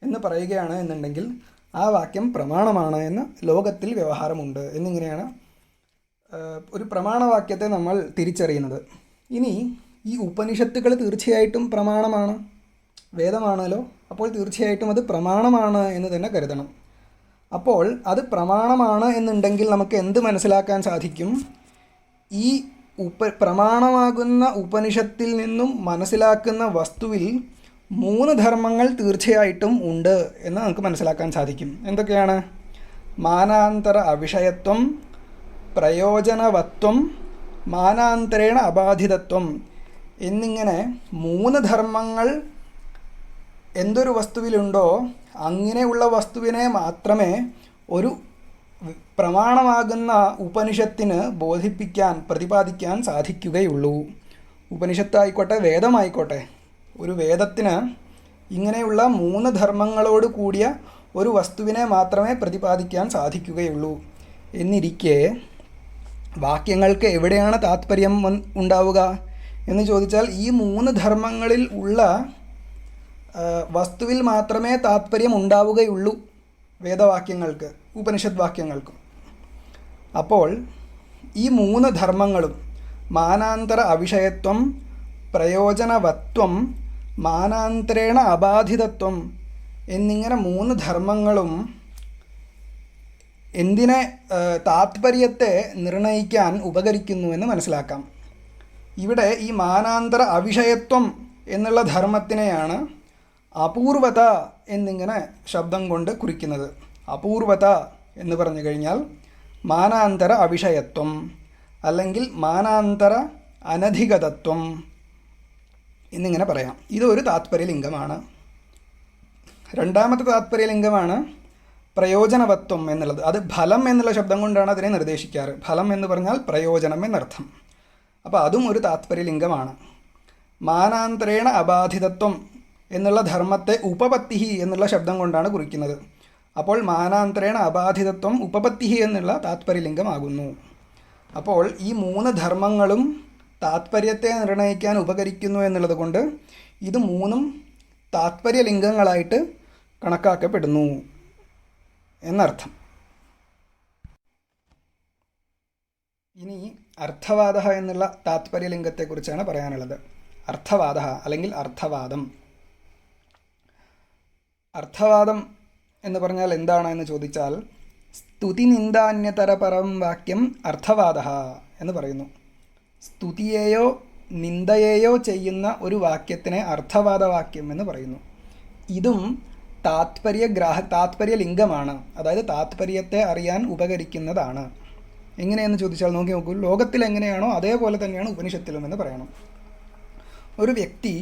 എന്ന് പറയുകയാണ് എന്നുണ്ടെങ്കിൽ ആ വാക്യം പ്രമാണമാണ് എന്ന് ലോകത്തിൽ വ്യവഹാരമുണ്ട് എന്നിങ്ങനെയാണ് ഒരു പ്രമാണവാക്യത്തെ നമ്മൾ തിരിച്ചറിയുന്നത്. ഇനി ഈ ഉപനിഷത്തുകൾ തീർച്ചയായിട്ടും പ്രമാണമാണ്, വേദമാണല്ലോ. അപ്പോൾ തീർച്ചയായിട്ടും അത് പ്രമാണമാണ് എന്ന് തന്നെ കരുതണം. അപ്പോൾ അത് പ്രമാണമാണ് എന്നുണ്ടെങ്കിൽ നമുക്ക് എന്ത് മനസ്സിലാക്കാൻ സാധിക്കും? ഈ പ്രമാണമാകുന്ന ഉപനിഷത്തിൽ നിന്നും മനസ്സിലാക്കുന്ന വസ്തുവിൽ 3 ധർമ്മങ്ങൾ തീർച്ചയായിട്ടും ഉണ്ട് എന്ന് നമുക്ക് മനസ്സിലാക്കാൻ സാധിക്കും. എന്തൊക്കെയാണ്? മാനാന്തര അവിഷയത്വം, പ്രയോജനവത്വം മാനാന്തരേണ അബാധിതത്വം എന്നിങ്ങനെ 3 ധർമ്മങ്ങൾ എന്തൊരു വസ്തുവിലുണ്ടോ അങ്ങനെയുള്ള വസ്തുവിനെ മാത്രമേ ഒരു പ്രമാണമാകുന്ന ഉപനിഷത്തിന് ബോധിപ്പിക്കാൻ പ്രതിപാദിക്കാൻ സാധിക്കുകയുള്ളൂ. ഉപനിഷത്തായിക്കോട്ടെ വേദമായിക്കോട്ടെ, ഒരു വേദത്തിന് ഇങ്ങനെയുള്ള 3 ധർമ്മങ്ങളോട് കൂടിയ ഒരു വസ്തുവിനെ മാത്രമേ പ്രതിപാദിക്കാൻ സാധിക്കുകയുള്ളൂ. എന്നിരിക്കെ വാക്യങ്ങൾക്ക് എവിടെയാണ് താത്പര്യം ഉണ്ടാവുക എന്ന് ചോദിച്ചാൽ ഈ 3 ധർമ്മങ്ങളിൽ ഉള്ള വസ്തുവിൽ മാത്രമേ താത്പര്യം ഉണ്ടാവുകയുള്ളൂ വേദവാക്യങ്ങൾക്ക്, ഉപനിഷത് വാക്യങ്ങൾക്കും. അപ്പോൾ ഈ 3 ധർമ്മങ്ങളും മാനാന്തര അവിഷയത്വം, പ്രയോജനവത്വം, മാനാന്തരേണ അബാധിതത്വം എന്നിങ്ങനെ 3 ധർമ്മങ്ങളും എന്തിനെ താത്പര്യത്തെ നിർണയിക്കാൻ ഉപകരിക്കുന്നു എന്ന് മനസ്സിലാക്കാം. ഇവിടെ ഈ മാനാന്തര അവിഷയത്വം എന്നുള്ള ധർമ്മത്തിനെയാണ് അപൂർവത എന്നിങ്ങനെ ശബ്ദം കൊണ്ട് കുറിക്കുന്നത്. അപൂർവത എന്ന് പറഞ്ഞു കഴിഞ്ഞാൽ മാനാന്തര അവിഷയത്വം അല്ലെങ്കിൽ മാനാന്തര അനധികതത്വം എന്നിങ്ങനെ പറയാം. ഇതൊരു താത്പര്യലിംഗമാണ്. രണ്ടാമത്തെ താത്പര്യലിംഗമാണ് പ്രയോജനവത്വം എന്നുള്ളത്. അത് ഫലം എന്നുള്ള ശബ്ദം കൊണ്ടാണ് അതിനെ നിർദ്ദേശിക്കാറ്. ഫലം എന്ന് പറഞ്ഞാൽ പ്രയോജനം എന്നർത്ഥം. അപ്പോൾ അതും ഒരു താത്പര്യലിംഗമാണ്. മാനാന്തരേണ അബാധിതത്വം എന്നുള്ള ധർമ്മത്തെ ഉപപത്തിഹി എന്നുള്ള ശബ്ദം കൊണ്ടാണ് കുറിക്കുന്നത്. അപ്പോൾ മാനാന്തരേണ അബാധിതത്വം ഉപപത്തിഹി എന്നുള്ള താത്പര്യലിംഗമാകുന്നു. അപ്പോൾ ഈ 3 ധർമ്മങ്ങളും താത്പര്യത്തെ നിർണയിക്കാൻ ഉപകരിക്കുന്നു എന്നുള്ളത് കൊണ്ട് ഇത് 3ഉം താത്പര്യലിംഗങ്ങളായിട്ട് കണക്കാക്കപ്പെടുന്നു എന്നർത്ഥം. ഇനി അർത്ഥവാദ എന്നുള്ള താത്പര്യലിംഗത്തെക്കുറിച്ചാണ് പറയാനുള്ളത്. അർത്ഥവാദ അല്ലെങ്കിൽ അർത്ഥവാദം. അർത്ഥവാദം എന്ന് പറഞ്ഞാൽ എന്താണ് എന്ന് ചോദിച്ചാൽ സ്തുതി നിന്ദാന്യതരപരം വാക്യം അർത്ഥവാദ എന്ന് പറയുന്നു. സ്തുതിയെയോ നിന്ദയെയോ ചെയ്യുന്ന ഒരു വാക്യത്തിനെ അർത്ഥവാദവാക്യം എന്ന് പറയുന്നു. ഇതും താത്പര്യലിംഗമാണ്. അതായത് താത്പര്യത്തെ അറിയാൻ ഉപകരിക്കുന്നതാണ്. എങ്ങനെയെന്ന് ചോദിച്ചാൽ നോക്കൂ, ലോകത്തിൽ എങ്ങനെയാണോ അതേപോലെ തന്നെയാണ് ഉപനിഷത്തിലും എന്ന് പറയണം. ഒരു വ്യക്തി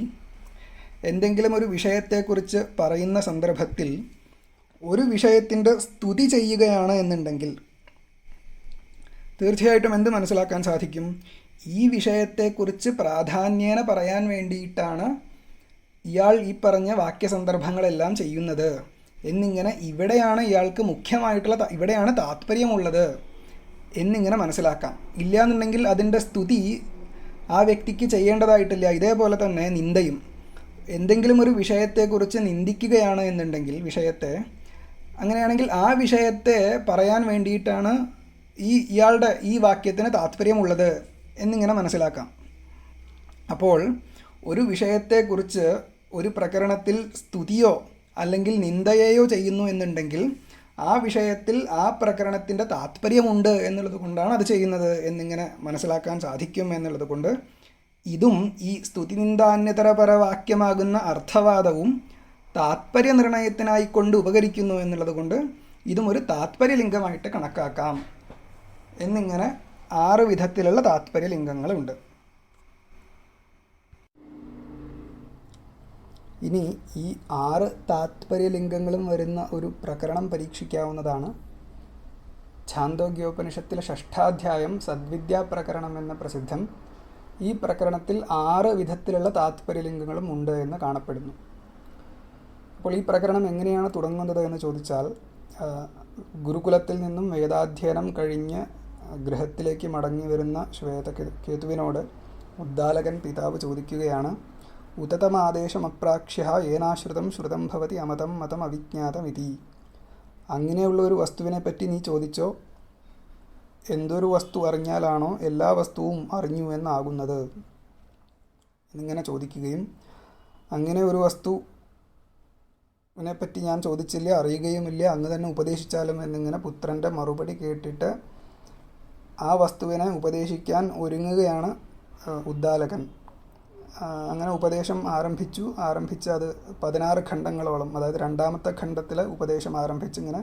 എന്തെങ്കിലും ഒരു വിഷയത്തെക്കുറിച്ച് പറയുന്ന സന്ദർഭത്തിൽ ഒരു വിഷയത്തിൻ്റെ സ്തുതി ചെയ്യുകയാണ് എന്നുണ്ടെങ്കിൽ തീർച്ചയായിട്ടും എന്ത് മനസ്സിലാക്കാൻ സാധിക്കും? ഈ വിഷയത്തെക്കുറിച്ച് പ്രാധാന്യേന പറയാൻ വേണ്ടിയിട്ടാണ് ഇയാൾ ഈ പറഞ്ഞ വാക്യസന്ദർഭങ്ങളെല്ലാം ചെയ്യുന്നത് എന്നിങ്ങനെ, ഇവിടെയാണ് ഇയാൾക്ക് മുഖ്യമായിട്ടുള്ള ഇവിടെയാണ് താത്പര്യമുള്ളത് എന്നിങ്ങനെ മനസ്സിലാക്കാം. ഇല്ലയെന്നുണ്ടെങ്കിൽ അതിൻ്റെ സ്തുതി ആ വ്യക്തിക്ക് ചെയ്യേണ്ടതായിട്ടില്ല. ഇതേപോലെ തന്നെ നിന്ദയും. എന്തെങ്കിലും ഒരു വിഷയത്തെക്കുറിച്ച് നിന്ദിക്കുകയാണ് എന്നുണ്ടെങ്കിൽ വിഷയത്തെ, അങ്ങനെയാണെങ്കിൽ ആ വിഷയത്തെ പറയാൻ വേണ്ടിയിട്ടാണ് ഇയാളുടെ ഈ വാക്യത്തിന് താത്പര്യമുള്ളത് എന്നിങ്ങനെ മനസ്സിലാക്കാം. അപ്പോൾ ഒരു വിഷയത്തെക്കുറിച്ച് ഒരു പ്രകരണത്തിൽ സ്തുതിയോ അല്ലെങ്കിൽ നിന്ദയെയോ ചെയ്യുന്നു എന്നുണ്ടെങ്കിൽ ആ വിഷയത്തിൽ ആ പ്രകരണത്തിൻ്റെ താത്പര്യമുണ്ട് എന്നുള്ളത് കൊണ്ടാണ് അത് ചെയ്യുന്നത് എന്നിങ്ങനെ മനസ്സിലാക്കാൻ സാധിക്കും എന്നുള്ളത് കൊണ്ട് ഇതും ഈ സ്തുതിനിന്ദാന്യതരപരവാക്യമാകുന്ന അർത്ഥവാദവും താത്പര്യനിർണയത്തിനായിക്കൊണ്ട് ഉപകരിക്കുന്നു എന്നുള്ളത് കൊണ്ട് ഇതും ഒരു താത്പര്യലിംഗമായിട്ട് കണക്കാക്കാം എന്നിങ്ങനെ 6 വിധത്തിലുള്ള താത്പര്യലിംഗങ്ങളുണ്ട്. ഇനി ഈ 6 താത്പര്യലിംഗങ്ങളും വരുന്ന ഒരു പ്രകരണം പരീക്ഷിക്കാവുന്നതാണ്. ഛാന്തോഗ്യോപനിഷത്തിലെ 6ാധ്യായം സദ്വിദ്യാപ്രകരണം എന്ന പ്രസിദ്ധം. ഈ പ്രകരണത്തിൽ 6 വിധത്തിലുള്ള താത്പര്യലിംഗങ്ങളും ഉണ്ട് എന്ന് കാണപ്പെടുന്നു. അപ്പോൾ ഈ പ്രകരണം എങ്ങനെയാണ് തുടങ്ങുന്നത് എന്ന് ചോദിച്ചാൽ, ഗുരുകുലത്തിൽ നിന്നും വേദാധ്യയനം കഴിഞ്ഞ് ഗൃഹത്തിലേക്ക് മടങ്ങി വരുന്ന ശ്വേതകേതുവിനോട് ഉദ്ദാലകൻ പിതാവ് ചോദിക്കുകയാണ്, ഉതതമാദേശമപ്രാക്ഷ്യ ഏനാശ്രിതം ശ്രുതം ഭവതി അമതം മതം അവിജ്ഞാതമിതി. അങ്ങനെയുള്ള ഒരു വസ്തുവിനെപ്പറ്റി നീ ചോദിച്ചോ, എന്തൊരു വസ്തു അറിഞ്ഞാലാണോ എല്ലാ വസ്തുവും അറിഞ്ഞു എന്നാകുന്നത് എന്നിങ്ങനെ ചോദിക്കുകയും, അങ്ങനെ ഒരു വസ്തുവിനെപ്പറ്റി ഞാൻ ചോദിച്ചില്ല, അറിയുകയുമില്ല, അങ്ങ് തന്നെ ഉപദേശിച്ചാലും എന്നിങ്ങനെ പുത്രൻ്റെ മറുപടി കേട്ടിട്ട് ആ വസ്തുവിനെ ഉപദേശിക്കാൻ ഒരുങ്ങുകയാണ് ഉദ്ദാലകൻ. അങ്ങനെ ഉപദേശം ആരംഭിച്ച് അത് 16 ഖണ്ഡങ്ങളോളം, അതായത് 2ാമത്തെ ഖണ്ഡത്തിൽ ഉപദേശം ആരംഭിച്ച് ഇങ്ങനെ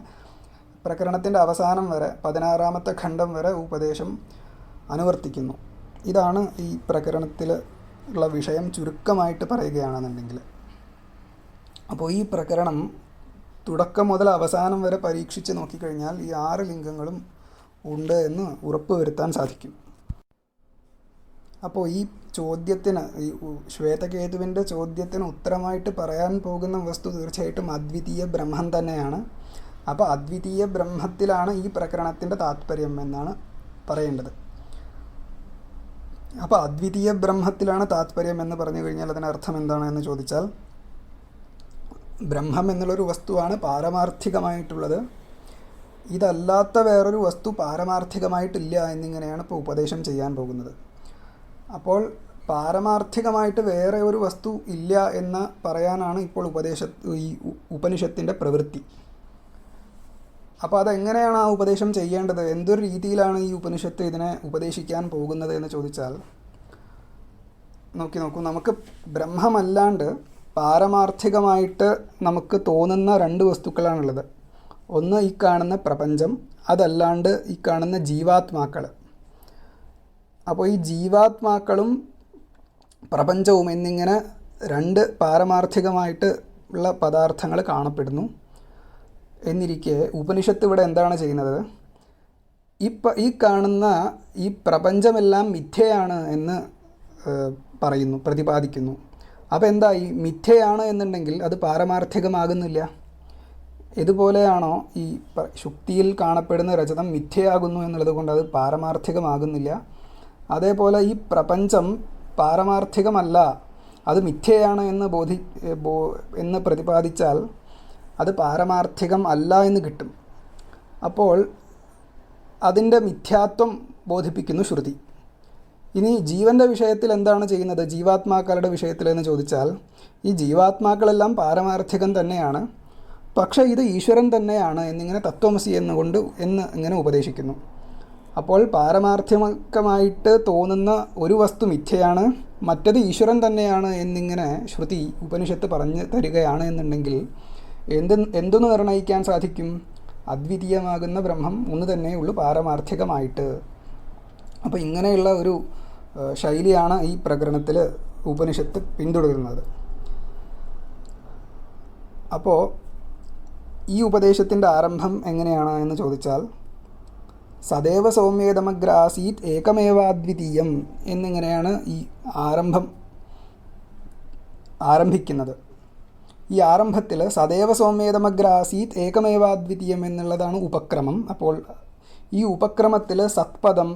പ്രകരണത്തിൻ്റെ അവസാനം വരെ 16ാമത്തെ ഖണ്ഡം വരെ ഉപദേശം അനുവർത്തിക്കുന്നു. ഇതാണ് ഈ പ്രകരണത്തിൽ ഉള്ള വിഷയം ചുരുക്കമായിട്ട് പറയുകയാണെന്നുണ്ടെങ്കിൽ. അപ്പോൾ ഈ പ്രകരണം തുടക്കം മുതൽ അവസാനം വരെ പരീക്ഷിച്ച് നോക്കിക്കഴിഞ്ഞാൽ ഈ 6 ലിംഗങ്ങളും ഉണ്ട് എന്ന് ഉറപ്പുവരുത്താൻ സാധിക്കും. അപ്പോൾ ഈ ചോദ്യത്തിന്, ഈ ശ്വേതകേതുവിൻ്റെ ചോദ്യത്തിന് ഉത്തരമായിട്ട് പറയാൻ പോകുന്ന വസ്തു തീർച്ചയായിട്ടും അദ്വിതീയ ബ്രഹ്മം തന്നെയാണ്. അപ്പോൾ അദ്വിതീയ ബ്രഹ്മത്തിലാണ് ഈ പ്രകരണത്തിൻ്റെ താത്പര്യം എന്നാണ് പറയേണ്ടത്. അപ്പോൾ അദ്വിതീയ ബ്രഹ്മത്തിലാണ് താത്പര്യം എന്ന് പറഞ്ഞു കഴിഞ്ഞാൽ അതിനർത്ഥം എന്താണ് എന്ന് ചോദിച്ചാൽ, ബ്രഹ്മം എന്നുള്ളൊരു വസ്തുവാണ് പാരമാർത്ഥികമായിട്ടുള്ളത്. ഇതല്ലാത്ത വേറൊരു വസ്തു പാരമാർത്ഥികമായിട്ടില്ല എന്നിങ്ങനെയാണ് ഇപ്പോൾ ഉപദേശം ചെയ്യാൻ പോകുന്നത്. അപ്പോൾ പാരമാർത്ഥികമായിട്ട് വേറെ ഒരു വസ്തു ഇല്ല എന്ന് പറയാനാണ് ഇപ്പോൾ ഈ ഉപനിഷത്തിൻ്റെ പ്രവൃത്തി. അപ്പോൾ അതെങ്ങനെയാണ് ആ ഉപദേശം ചെയ്യേണ്ടത്, എന്തൊരു രീതിയിലാണ് ഈ ഉപനിഷത്ത് ഇതിനെ ഉപദേശിക്കാൻ പോകുന്നത് എന്ന് ചോദിച്ചാൽ, നോക്കൂ, നമുക്ക് ബ്രഹ്മമല്ലാണ്ട് പാരമാർത്ഥികമായിട്ട് നമുക്ക് തോന്നുന്ന 2 വസ്തുക്കളാണുള്ളത്. ഒന്ന് ഈ കാണുന്ന പ്രപഞ്ചം, അതല്ലാണ്ട് ഈ കാണുന്ന ജീവാത്മാക്കൾ. അപ്പോൾ ഈ ജീവാത്മാക്കളും പ്രപഞ്ചവും എന്നിങ്ങനെ 2 പാരമാർത്ഥികമായിട്ട് ഉള്ള പദാർത്ഥങ്ങൾ കാണപ്പെടുന്നു. എന്നിരിക്കെ ഉപനിഷത്ത് ഇവിടെ എന്താണ് ചെയ്യുന്നത്, ഈ കാണുന്ന ഈ പ്രപഞ്ചമെല്ലാം മിഥ്യയാണ് എന്ന് പറയുന്നു, പ്രതിപാദിക്കുന്നു. അപ്പോൾ എന്തായി, മിഥ്യയാണ് എന്നുണ്ടെങ്കിൽ അത് പാരമാർത്ഥികമാകുന്നില്ല. ഇതുപോലെയാണോ ഈ ശുക്തിയിൽ കാണപ്പെടുന്ന രജതം മിഥ്യയാകുന്നു എന്നുള്ളത് കൊണ്ട് അത് പാരമാർത്ഥികമാകുന്നില്ല. അതേപോലെ ഈ പ്രപഞ്ചം പാരമാർത്ഥികമല്ല, അത് മിഥ്യയാണ് എന്ന് പ്രതിപാദിച്ചാൽ അത് പാരമാർത്ഥികം അല്ല എന്ന് കിട്ടും. അപ്പോൾ അതിൻ്റെ മിഥ്യാത്വം ബോധിപ്പിക്കുന്നു ശ്രുതി. ഇനി ജീവൻ്റെ വിഷയത്തിൽ എന്താണ് ചെയ്യുന്നത്, ജീവാത്മാക്കളുടെ വിഷയത്തിൽ എന്ന് ചോദിച്ചാൽ, ഈ ജീവാത്മാക്കളെല്ലാം പാരമാർത്ഥികം തന്നെയാണ്, പക്ഷേ ഇത് ഈശ്വരൻ തന്നെയാണ് എന്നിങ്ങനെ തത്വമസി ഇങ്ങനെ ഉപദേശിക്കുന്നു. അപ്പോൾ പാരമാർത്ഥികമായിട്ട് തോന്നുന്ന ഒരു വസ്തു മിഥ്യയാണ്, മറ്റത് ഈശ്വരൻ തന്നെയാണ് എന്നിങ്ങനെ ശ്രുതി ഉപനിഷത്ത് പറഞ്ഞു തരികയാണ് എന്നുണ്ടെങ്കിൽ എന്തെന്ന് നിർണ്ണയിക്കാൻ സാധിക്കും, അദ്വിതീയമാകുന്ന ബ്രഹ്മം ഒന്ന് തന്നെയുള്ളൂ പാരമാർത്ഥികമായിട്ട്. അപ്പോൾ ഇങ്ങനെയുള്ള ഒരു ശൈലിയാണ് ഈ പ്രകരണത്തിൽ ഉപനിഷത്ത് പിന്തുടരുന്നത്. അപ്പോൾ ഈ ഉപദേശത്തിൻ്റെ ആരംഭം എങ്ങനെയാണ് എന്ന് ചോദിച്ചാൽ, സദേവ സൗമ്യേതമഗ്രാസീത് ഏകമേവാദ്വിതീയം എന്നിങ്ങനെയാണ് ഈ ആരംഭിക്കുന്നത്. ഈ ആരംഭത്തിൽ സദേവ സൗമ്യേതമഗ്രാസീത് ഏകമേവാദ്വിതീയം എന്നുള്ളതാണ് ഉപക്രമം. അപ്പോൾ ഈ ഉപക്രമത്തിൽ സത്പദം,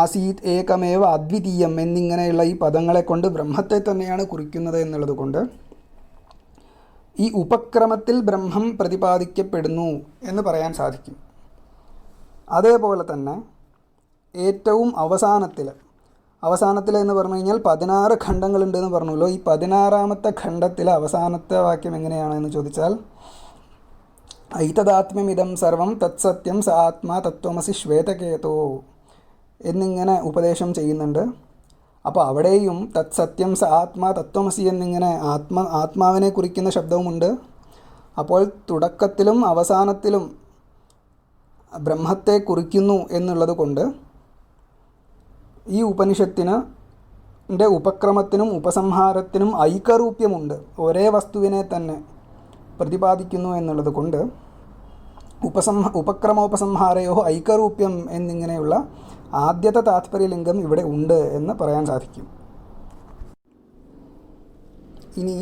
ആസീത്, ഏകമേവ, അദ്വിതീയം എന്നിങ്ങനെയുള്ള ഈ പദങ്ങളെ കൊണ്ട് ബ്രഹ്മത്തെ തന്നെയാണ് കുറിക്കുന്നത് എന്നുള്ളത് കൊണ്ട് ഈ ഉപക്രമത്തിൽ ബ്രഹ്മം പ്രതിപാദിക്കപ്പെടുന്നു എന്ന് പറയാൻ സാധിക്കും. അതേപോലെ തന്നെ ഏറ്റവും അവസാനത്തിൽ എന്ന് പറഞ്ഞു കഴിഞ്ഞാൽ 16 ഖണ്ഡങ്ങളുണ്ടെന്ന് പറഞ്ഞല്ലോ. ഈ 16ാമത്തെ ഖണ്ഡത്തിലെ അവസാനത്തെ വാക്യം എങ്ങനെയാണ് എന്ന് ചോദിച്ചാൽ, ഐതദാത്മ്യമിദം സർവം തത്സത്യം സ ആത്മാ തത്വമസി ശ്വേതകേതോ എന്നിങ്ങനെ ഉപദേശം ചെയ്യുന്നുണ്ട്. അപ്പോൾ അവിടെയും തത്സത്യം സ ആത്മാ തത്വമസി എന്നിങ്ങനെ ആത്മാവിനെ കുറിക്കുന്ന ശബ്ദവുമുണ്ട്. അപ്പോൾ തുടക്കത്തിലും അവസാനത്തിലും ബ്രഹ്മത്തെ കുറിക്കുന്നു എന്നുള്ളത് കൊണ്ട് ഈ ഉപനിഷത്തിൻ്റെ ഉപക്രമത്തിനും ഉപസംഹാരത്തിനും ഐകരൂപ്യമുണ്ട്, ഒരേ വസ്തുവിനെ തന്നെ പ്രതിപാദിക്കുന്നു എന്നുള്ളത് കൊണ്ട് ഉപക്രമോപസംഹാരയോ ഐകരൂപ്യം എന്നിങ്ങനെയുള്ള ആദ്യത്തെ താത്പര്യലിംഗം ഇവിടെ ഉണ്ട് എന്ന് പറയാൻ സാധിക്കും. ഇനി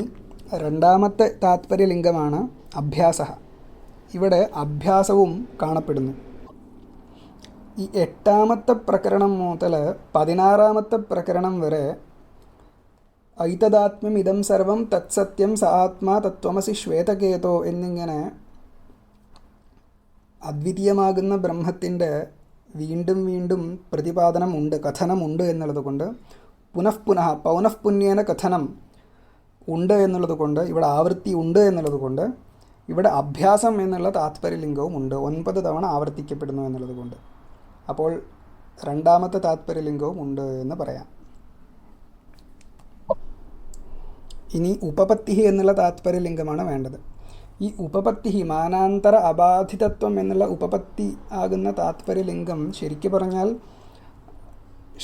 രണ്ടാമത്തെ താത്പര്യലിംഗമാണ് അഭ്യാസ. ഇവിടെ അഭ്യാസവും കാണപ്പെടുന്നു. ഈ 8ാമത്തെ പ്രകരണം മുതൽ 16ാമത്തെ പ്രകരണം വരെ ഐതദാത്മ്യം ഇദം സർവം തത്സത്യം സ ആത്മാ തത്വമസി ശ്വേതകേതോ എന്നിങ്ങനെ അദ്വിതീയമാകുന്ന ബ്രഹ്മത്തിൻ്റെ വീണ്ടും വീണ്ടും പ്രതിപാദനമുണ്ട്, കഥനമുണ്ട് എന്നുള്ളത് കൊണ്ട് പൗനഃപുന്യേന കഥനം ഉണ്ട് എന്നുള്ളത് കൊണ്ട്, ഇവിടെ ആവൃത്തി ഉണ്ട് എന്നുള്ളത് കൊണ്ട് ഇവിടെ അഭ്യാസം എന്നുള്ള താത്പര്യലിംഗവും ഉണ്ട്, 9 തവണ ആവർത്തിക്കപ്പെടുന്നു എന്നുള്ളത് കൊണ്ട്. അപ്പോൾ രണ്ടാമത്തെ താത്പര്യലിംഗവും ഉണ്ട് എന്ന് പറയാം. ഇനി ഉപപത്തി എന്നുള്ള താത്പര്യലിംഗമാണ് വേണ്ടത്. ഈ ഉപപത്തി മാനാന്തര അബാധിതത്വം എന്നുള്ള ഉപപത്തി ആകുന്ന താത്പര്യലിംഗം ശരിക്കു പറഞ്ഞാൽ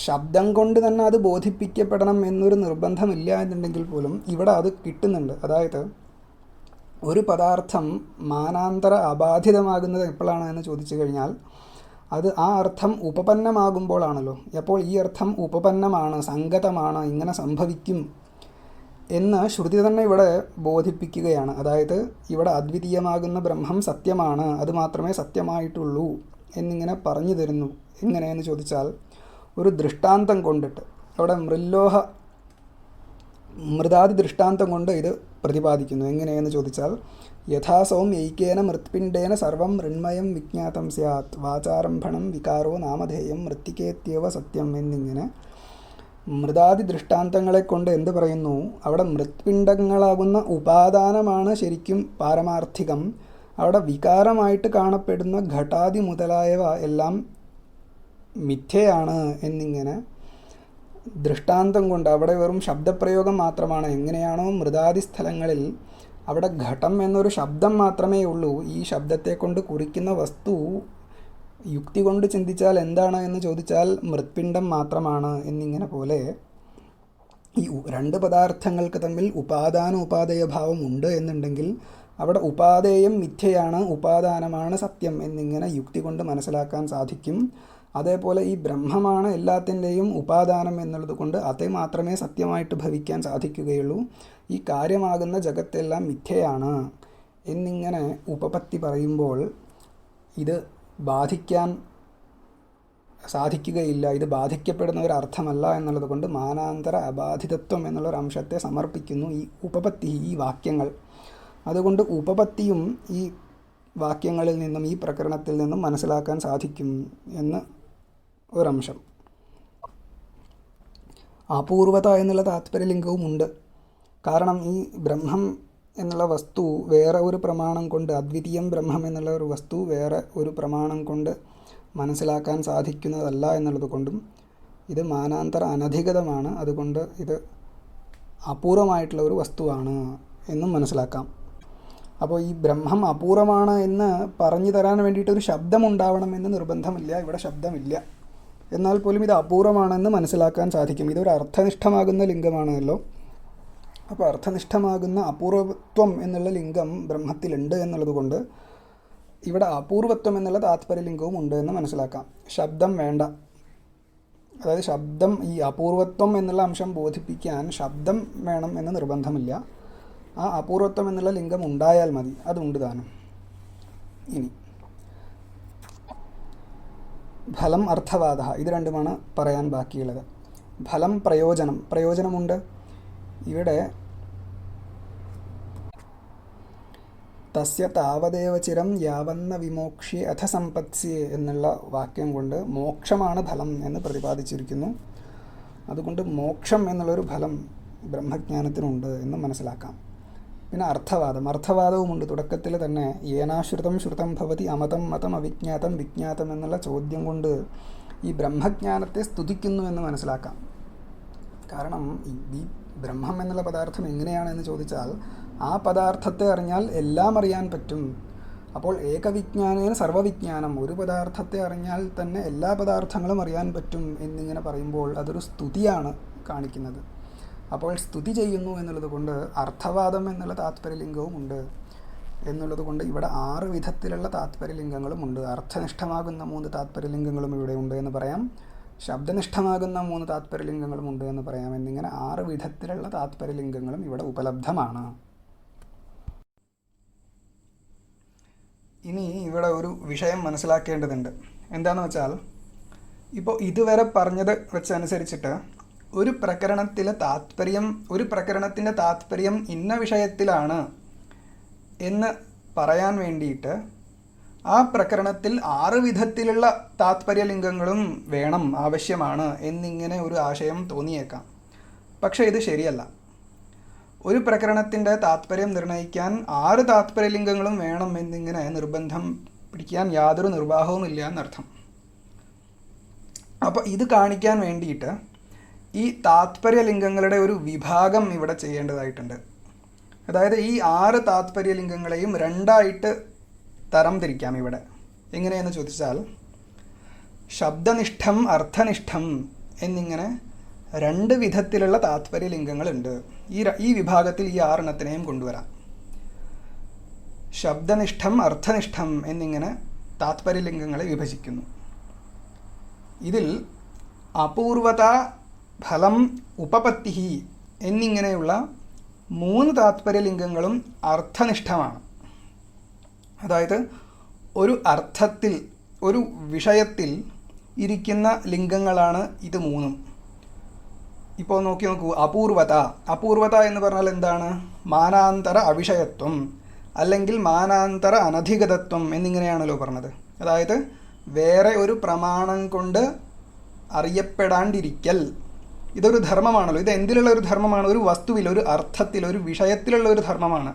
ശബ്ദം കൊണ്ട് തന്നെ അത് ബോധിപ്പിക്കപ്പെടണം എന്നൊരു നിർബന്ധമില്ല എന്നുണ്ടെങ്കിൽ പോലും ഇവിടെ അത് കിട്ടുന്നുണ്ട്. അതായത് ഒരു പദാർത്ഥം മാനാന്തര അബാധിതമാകുന്നത് എപ്പോഴാണ് എന്ന് ചോദിച്ചു കഴിഞ്ഞാൽ അത് ആ അർത്ഥം ഉപപന്നമാകുമ്പോഴാണല്ലോ. അപ്പോൾ ഈ അർത്ഥം ഉപപന്നമാണ്, സംഗതമാണ്, ഇങ്ങനെ സംഭവിക്കും എന്ന് ശ്രുതി തന്നെ ഇവിടെ ബോധിപ്പിക്കുകയാണ്. അതായത് ഇവിടെ അദ്വിതീയമാകുന്ന ബ്രഹ്മം സത്യമാണ്, അത് മാത്രമേ സത്യമായിട്ടുള്ളൂ എന്നിങ്ങനെ പറഞ്ഞു തരുന്നു. എങ്ങനെയെന്ന് ചോദിച്ചാൽ ഒരു ദൃഷ്ടാന്തം കൊണ്ടിട്ട് അവിടെ മൃതാദി ദൃഷ്ടാന്തം കൊണ്ട് ഇത് പ്രതിപാദിക്കുന്നു. എങ്ങനെയെന്ന് ചോദിച്ചാൽ യഥാസൗം ഐക്യേന മൃത്പിണ്ഡേന സർവം മൃണ്മയം വിജ്ഞാതം സ്യാത് വാചാരംഭണം വികാരോ നാമധേയം മൃത്തികേത്യവ സത്യം എന്നിങ്ങനെ മൃതാദി ദൃഷ്ടാന്തങ്ങളെ കൊണ്ട് എന്ത് പറയുന്നു? അവിടെ മൃത്പിണ്ഡങ്ങളാകുന്ന ഉപാദാനമാണ് ശരിക്കും പാരമാർത്ഥികം. അവിടെ വികാരമായിട്ട് കാണപ്പെടുന്ന ഘടാദി മുതലായവ എല്ലാം മിഥ്യയാണ് എന്നിങ്ങനെ ദൃഷ്ടാന്തം കൊണ്ട് അവിടെ വെറും ശബ്ദപ്രയോഗം മാത്രമാണ്. എങ്ങനെയാണോ മൃതാദി സ്ഥലങ്ങളിൽ അവിടെ ഘടം എന്നൊരു ശബ്ദം മാത്രമേ ഉള്ളൂ, ഈ ശബ്ദത്തെ കൊണ്ട് കുറിക്കുന്ന വസ്തു യുക്തി കൊണ്ട് ചിന്തിച്ചാൽ എന്താണ് എന്ന് ചോദിച്ചാൽ മൃത്പിണ്ഡം മാത്രമാണ് എന്നിങ്ങനെ പോലെ ഈ രണ്ട് പദാർത്ഥങ്ങൾക്ക് തമ്മിൽ ഉപാദാന ഉപാദേയ ഭാവം ഉണ്ട് എന്നുണ്ടെങ്കിൽ അവിടെ ഉപാദേയം മിഥ്യയാണ്, ഉപാദാനമാണ് സത്യം എന്നിങ്ങനെ യുക്തി കൊണ്ട് മനസ്സിലാക്കാൻ സാധിക്കും. അതേപോലെ ഈ ബ്രഹ്മമാണ് എല്ലാത്തിൻ്റെയും ഉപാദാനം എന്നുള്ളത് കൊണ്ട് അതേ മാത്രമേ സത്യമായിട്ട് ഭവിക്കാൻ സാധിക്കുകയുള്ളൂ. ഈ കാര്യമാകുന്ന ജഗത്തെല്ലാം മിഥ്യയാണ് എന്നിങ്ങനെ ഉപപത്തി പറയുമ്പോൾ ഇത് ബാധിക്കാൻ സാധിക്കുകയില്ല, ഇത് ബാധിക്കപ്പെടുന്ന ഒരു അർത്ഥമല്ല എന്നുള്ളത് കൊണ്ട് മാനാന്തര അബാധിതത്വം എന്നുള്ളൊരു അംശത്തെ സമർപ്പിക്കുന്നു ഈ ഉപപത്തി, ഈ വാക്യങ്ങൾ. അതുകൊണ്ട് ഉപപത്തിയും ഈ വാക്യങ്ങളിൽ നിന്നും ഈ പ്രകരണത്തിൽ നിന്നും മനസ്സിലാക്കാൻ സാധിക്കും എന്ന് ഒരംശം. അപൂർവത എന്നുള്ള താത്പര്യലിംഗവും ഉണ്ട്. കാരണം ഈ ബ്രഹ്മം എന്നുള്ള വസ്തു വേറെ ഒരു പ്രമാണം കൊണ്ട്, അദ്വിതീയം ബ്രഹ്മം എന്നുള്ള ഒരു വസ്തു വേറെ ഒരു പ്രമാണം കൊണ്ട് മനസ്സിലാക്കാൻ സാധിക്കുന്നതല്ല എന്നുള്ളത് കൊണ്ടും ഇത് മാനാന്തര അനധികതമാണ്, അതുകൊണ്ട് ഇത് അപൂർവമായിട്ടുള്ള ഒരു വസ്തുവാണ് എന്നും മനസ്സിലാക്കാം. അപ്പോൾ ഈ ബ്രഹ്മം അപൂർവമാണ് എന്ന് പറഞ്ഞു തരാൻ വേണ്ടിയിട്ട് ഒരു ശബ്ദമുണ്ടാവണമെന്ന് നിർബന്ധമില്ല. ഇവിടെ ശബ്ദമില്ല, എന്നാൽ പോലും ഇത് അപൂർവമാണെന്ന് മനസ്സിലാക്കാൻ സാധിക്കും. ഇതൊരു അർത്ഥനിഷ്ഠമാകുന്ന ലിംഗമാണല്ലോ. അപ്പോൾ അർത്ഥനിഷ്ഠമാകുന്ന അപൂർവത്വം എന്നുള്ള ലിംഗം ബ്രഹ്മത്തിലുണ്ട് എന്നുള്ളത് കൊണ്ട് ഇവിടെ അപൂർവത്വം എന്നുള്ള താത്പര്യലിംഗവും ഉണ്ട് എന്ന് മനസ്സിലാക്കാം. ശബ്ദം വേണ്ട, അതായത് ശബ്ദം ഈ അപൂർവത്വം എന്നുള്ള അംശം ബോധിപ്പിക്കാൻ ശബ്ദം വേണം എന്ന് നിർബന്ധമില്ല. ആ അപൂർവത്വം എന്നുള്ള ലിംഗം ഉണ്ടായാൽ മതി, അതുണ്ട് താനും. ഇനി ഫലം അർത്ഥവാദ, ഇത് രണ്ടുമാണ് പറയാൻ ബാക്കിയുള്ളത്. ഫലം പ്രയോജനമുണ്ട്. ഇവിടെ തസ്യ താവദേവ ചിരം യാവന്ന വിമോക്ഷ്യ അഥ സമ്പത്സ്യേ എന്നുള്ള വാക്യം കൊണ്ട് മോക്ഷമാണ് ഫലം എന്ന് പ്രതിപാദിച്ചിരിക്കുന്നു. അതുകൊണ്ട് മോക്ഷം എന്നുള്ളൊരു ഫലം ബ്രഹ്മജ്ഞാനത്തിനുണ്ട് എന്ന് മനസ്സിലാക്കാം. പിന്നെ അർത്ഥവാദവുമുണ്ട്. തുടക്കത്തിൽ തന്നെ ഏനാശ്രുതം ശ്രുതം ഭവതി അമതം മതം അവിജ്ഞാതം വിജ്ഞാതം എന്നുള്ള ചോദ്യം കൊണ്ട് ഈ ബ്രഹ്മജ്ഞാനത്തെ സ്തുതിക്കുന്നു എന്ന് മനസ്സിലാക്കാം. കാരണം ഈ ബ്രഹ്മം എന്നുള്ള പദാർത്ഥം എങ്ങനെയാണെന്ന് ചോദിച്ചാൽ ആ പദാർത്ഥത്തെ അറിഞ്ഞാൽ എല്ലാം അറിയാൻ പറ്റും. അപ്പോൾ ഏകവിജ്ഞാനേന സർവവിജ്ഞാനം, ഒരു പദാർത്ഥത്തെ അറിഞ്ഞാൽ തന്നെ എല്ലാ പദാർത്ഥങ്ങളും അറിയാൻ പറ്റും എന്നിങ്ങനെ പറയുമ്പോൾ അതൊരു സ്തുതിയാണ് കാണിക്കുന്നത്. അപ്പോൾ സ്തുതി ചെയ്യുന്നു എന്നുള്ളത് കൊണ്ട് അർത്ഥവാദം എന്നുള്ള താത്പര്യലിംഗവും ഉണ്ട് എന്നുള്ളത് കൊണ്ട് ഇവിടെ 6 വിധത്തിലുള്ള താത്പര്യലിംഗങ്ങളും ഉണ്ട്. അർത്ഥനിഷ്ഠമാകുന്ന 3 താത്പര്യലിംഗങ്ങളും ഇവിടെ ഉണ്ട് എന്ന് പറയാം. ശബ്ദനിഷ്ഠമാകുന്ന 3 താത്പര്യലിംഗങ്ങളും ഉണ്ട് എന്ന് പറയാം. എന്നിങ്ങനെ 6 വിധത്തിലുള്ള താത്പര്യലിംഗങ്ങളും ഇവിടെ ഉപലബ്ധമാണ്. ഇനി ഇവിടെ ഒരു വിഷയം മനസ്സിലാക്കേണ്ടതുണ്ട്. എന്താണെന്ന് വെച്ചാൽ ഇപ്പോൾ ഇതുവരെ പറഞ്ഞത് വെച്ചനുസരിച്ചിട്ട് ഒരു പ്രകരണത്തിൻ്റെ താത്പര്യം ഇന്ന വിഷയത്തിലാണ് എന്ന് പറയാൻ വേണ്ടിയിട്ട് ആ പ്രകരണത്തിൽ 6 വിധത്തിലുള്ള താത്പര്യലിംഗങ്ങളും വേണം, ആവശ്യമാണ് എന്നിങ്ങനെ ഒരു ആശയം തോന്നിയേക്കാം. പക്ഷേ ഇത് ശരിയല്ല. ഒരു പ്രകരണത്തിൻ്റെ താത്പര്യം നിർണ്ണയിക്കാൻ 6 താത്പര്യലിംഗങ്ങളും വേണം എന്നിങ്ങനെ നിർബന്ധം പിടിക്കാൻ യാതൊരു നിർവാഹവുമില്ല എന്നർത്ഥം. അപ്പോൾ ഇത് കാണിക്കാൻ വേണ്ടിയിട്ട് ഈ താത്പര്യലിംഗങ്ങളുടെ ഒരു വിഭാഗം ഇവിടെ ചെയ്യേണ്ടതായിട്ടുണ്ട്. അതായത് ഈ 6 താത്പര്യലിംഗങ്ങളെയും രണ്ടായിട്ട് തരം തിരിക്കാം ഇവിടെ. എങ്ങനെയെന്ന് ചോദിച്ചാൽ ശബ്ദനിഷ്ഠം, അർത്ഥനിഷ്ഠം എന്നിങ്ങനെ 2 വിധത്തിലുള്ള താത്പര്യലിംഗങ്ങളുണ്ട്. ഈ വിഭാഗത്തിൽ ഈ 6 എണ്ണത്തിനെയും കൊണ്ടുവരാം. ശബ്ദനിഷ്ഠം, അർത്ഥനിഷ്ഠം എന്നിങ്ങനെ താത്പര്യലിംഗങ്ങളെ വിഭജിക്കുന്നു. ഇതിൽ അപൂർവത, ഫലം, ഉപപത്തി എന്നിങ്ങനെയുള്ള 3 താത്പര്യലിംഗങ്ങളും അർത്ഥനിഷ്ഠമാണ്. അതായത് ഒരു അർത്ഥത്തിൽ, ഒരു വിഷയത്തിൽ ഇരിക്കുന്ന ലിംഗങ്ങളാണ് ഇത് 3. ഇപ്പോൾ നോക്കൂ, അപൂർവത എന്ന് പറഞ്ഞാൽ എന്താണ്? മാനാന്തര അവിഷയത്വം അല്ലെങ്കിൽ മാനാന്തര അനധികതത്വം എന്നിങ്ങനെയാണല്ലോ പറഞ്ഞത്. അതായത് വേറെ ഒരു പ്രമാണം കൊണ്ട് അറിയപ്പെടാണ്ടിരിക്കൽ. ഇതൊരു ധർമ്മമാണല്ലോ. ഇത് എന്തിലുള്ള ഒരു ധർമ്മമാണ്? ഒരു വസ്തുവിൽ, ഒരു അർത്ഥത്തിൽ, ഒരു വിഷയത്തിലുള്ള ഒരു ധർമ്മമാണ്.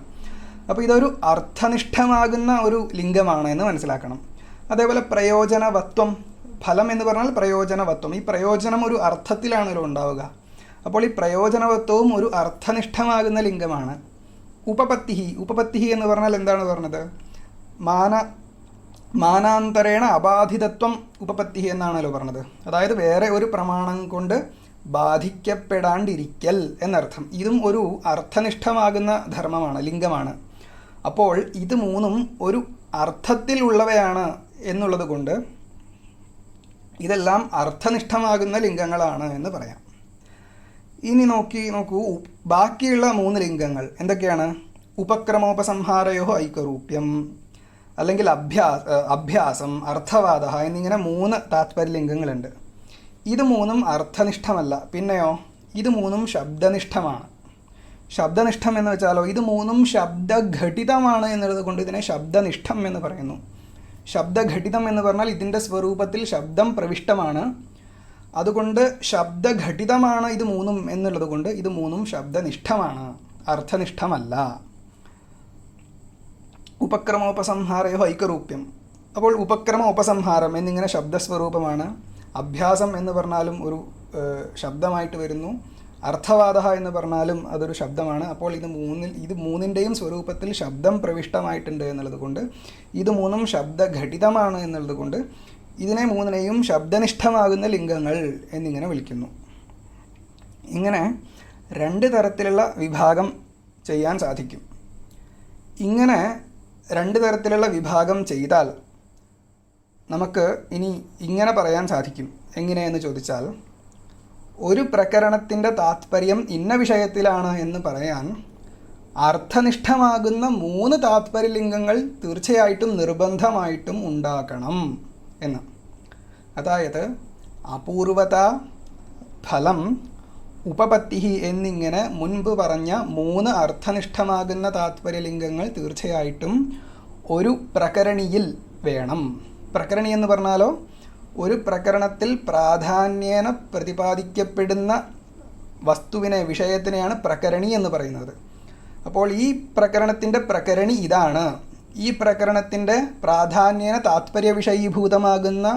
അപ്പോൾ ഇതൊരു അർത്ഥനിഷ്ഠമാകുന്ന ഒരു ലിംഗമാണ് എന്ന് മനസ്സിലാക്കണം. അതേപോലെ പ്രയോജനവത്വം, ഫലം എന്ന് പറഞ്ഞാൽ പ്രയോജനവത്വം. ഈ പ്രയോജനം ഒരു അർത്ഥത്തിലാണല്ലോ ഉണ്ടാവുക. അപ്പോൾ ഈ പ്രയോജനവത്വവും ഒരു അർത്ഥനിഷ്ഠമാകുന്ന ലിംഗമാണ്. ഉപപത്തി എന്ന് പറഞ്ഞാൽ എന്താണ് പറഞ്ഞത്? മാനാന്തരേണ അബാധിതത്വം ഉപപത്തി എന്നാണല്ലോ പറഞ്ഞത്. അതായത് വേറെ ഒരു പ്രമാണം കൊണ്ട് ബാധിക്കപ്പെടാണ്ടിരിക്കൽ എന്നർത്ഥം. ഇതും ഒരു അർത്ഥനിഷ്ഠമാകുന്ന ധർമ്മമാണ്, ലിംഗമാണ്. അപ്പോൾ ഇത് 3ഉം ഒരു അർത്ഥത്തിലുള്ളവയാണ് എന്നുള്ളത് കൊണ്ട് ഇതെല്ലാം അർത്ഥനിഷ്ഠമാകുന്ന ലിംഗങ്ങളാണ് എന്ന് പറയാം. ഇനി നോക്കൂ, ബാക്കിയുള്ള 3 ലിംഗങ്ങൾ എന്തൊക്കെയാണ്? ഉപക്രമോപസംഹാരയോ ഐക്യരൂപ്യം, അല്ലെങ്കിൽ അഭ്യാസം, അർത്ഥവാദ എന്നിങ്ങനെ 3 താത്പര്യലിംഗങ്ങളുണ്ട്. ഇത് 3ഉം അർത്ഥനിഷ്ഠമല്ല. പിന്നെയോ, ഇത് 3ഉം ശബ്ദനിഷ്ഠമാണ്. ശബ്ദനിഷ്ഠം എന്ന് വെച്ചാലോ, ഇത് 3ഉം ശബ്ദഘടിതമാണ് എന്നുള്ളത് കൊണ്ട് ഇതിനെ ശബ്ദനിഷ്ഠം എന്ന് പറയുന്നു. ശബ്ദഘടിതം എന്ന് പറഞ്ഞാൽ ഇതിൻ്റെ സ്വരൂപത്തിൽ ശബ്ദം പ്രവിഷ്ടമാണ്. അതുകൊണ്ട് ശബ്ദഘടിതമാണ് ഇത് 3ഉം എന്നുള്ളത് കൊണ്ട് ഇത് 3ഉം ശബ്ദനിഷ്ഠമാണ്, അർത്ഥനിഷ്ഠമല്ല. ഉപക്രമോപസംഹാരയോ ഐക്യരൂപ്യം. അപ്പോൾ ഉപക്രമ ഉപസംഹാരം എന്നിങ്ങനെ ശബ്ദസ്വരൂപമാണ്. അഭ്യാസം എന്ന് പറഞ്ഞാലും ഒരു ശബ്ദമായിട്ട് വരുന്നു. അർത്ഥവാദ എന്ന് പറഞ്ഞാലും അതൊരു ശബ്ദമാണ്. അപ്പോൾ ഇത് മൂന്നിൻ്റെയും സ്വരൂപത്തിൽ ശബ്ദം പ്രവിഷ്ടമായിട്ടുണ്ട് എന്നുള്ളത് കൊണ്ട് ഇത് 3ഉം ശബ്ദഘടിതമാണ് എന്നുള്ളത് കൊണ്ട് ഇതിനെ 3നെയും ശബ്ദനിഷ്ഠമാകുന്ന ലിംഗങ്ങൾ എന്നിങ്ങനെ വിളിക്കുന്നു. ഇങ്ങനെ 2 തരത്തിലുള്ള വിഭാഗം ചെയ്യാൻ സാധിക്കും. ഇങ്ങനെ 2 തരത്തിലുള്ള വിഭാഗം ചെയ്താൽ നമുക്ക് ഇനി ഇങ്ങനെ പറയാൻ സാധിക്കും. എങ്ങനെയെന്ന് ചോദിച്ചാൽ, ഒരു പ്രകരണത്തിൻ്റെ താത്പര്യം ഇന്ന വിഷയത്തിലാണ് എന്ന് പറയാൻ അർത്ഥനിഷ്ഠമാകുന്ന 3 താത്പര്യലിംഗങ്ങൾ തീർച്ചയായിട്ടും നിർബന്ധമായിട്ടും ഉണ്ടാക്കണം എന്ന്. അതായത് അപൂർവത, ഫലം, ഉപപത്തി എന്നിങ്ങനെ മുൻപ് പറഞ്ഞ 3 അർത്ഥനിഷ്ഠമാകുന്ന താത്പര്യലിംഗങ്ങൾ തീർച്ചയായിട്ടും ഒരു പ്രകരണിയിൽ വേണം. പ്രകരണി എന്ന് പറഞ്ഞാലോ, ഒരു പ്രകരണത്തിൽ പ്രാധാന്യേന പ്രതിപാദിക്കപ്പെടുന്ന വസ്തുവിനെ, വിഷയത്തിനെയാണ് പ്രകരണി എന്ന് പറയുന്നത്. അപ്പോൾ ഈ പ്രകരണത്തിൻ്റെ പ്രകരണി ഇതാണ്, ഈ പ്രകരണത്തിൻ്റെ പ്രാധാന്യേന താത്പര്യ വിഷയീഭൂതമാകുന്ന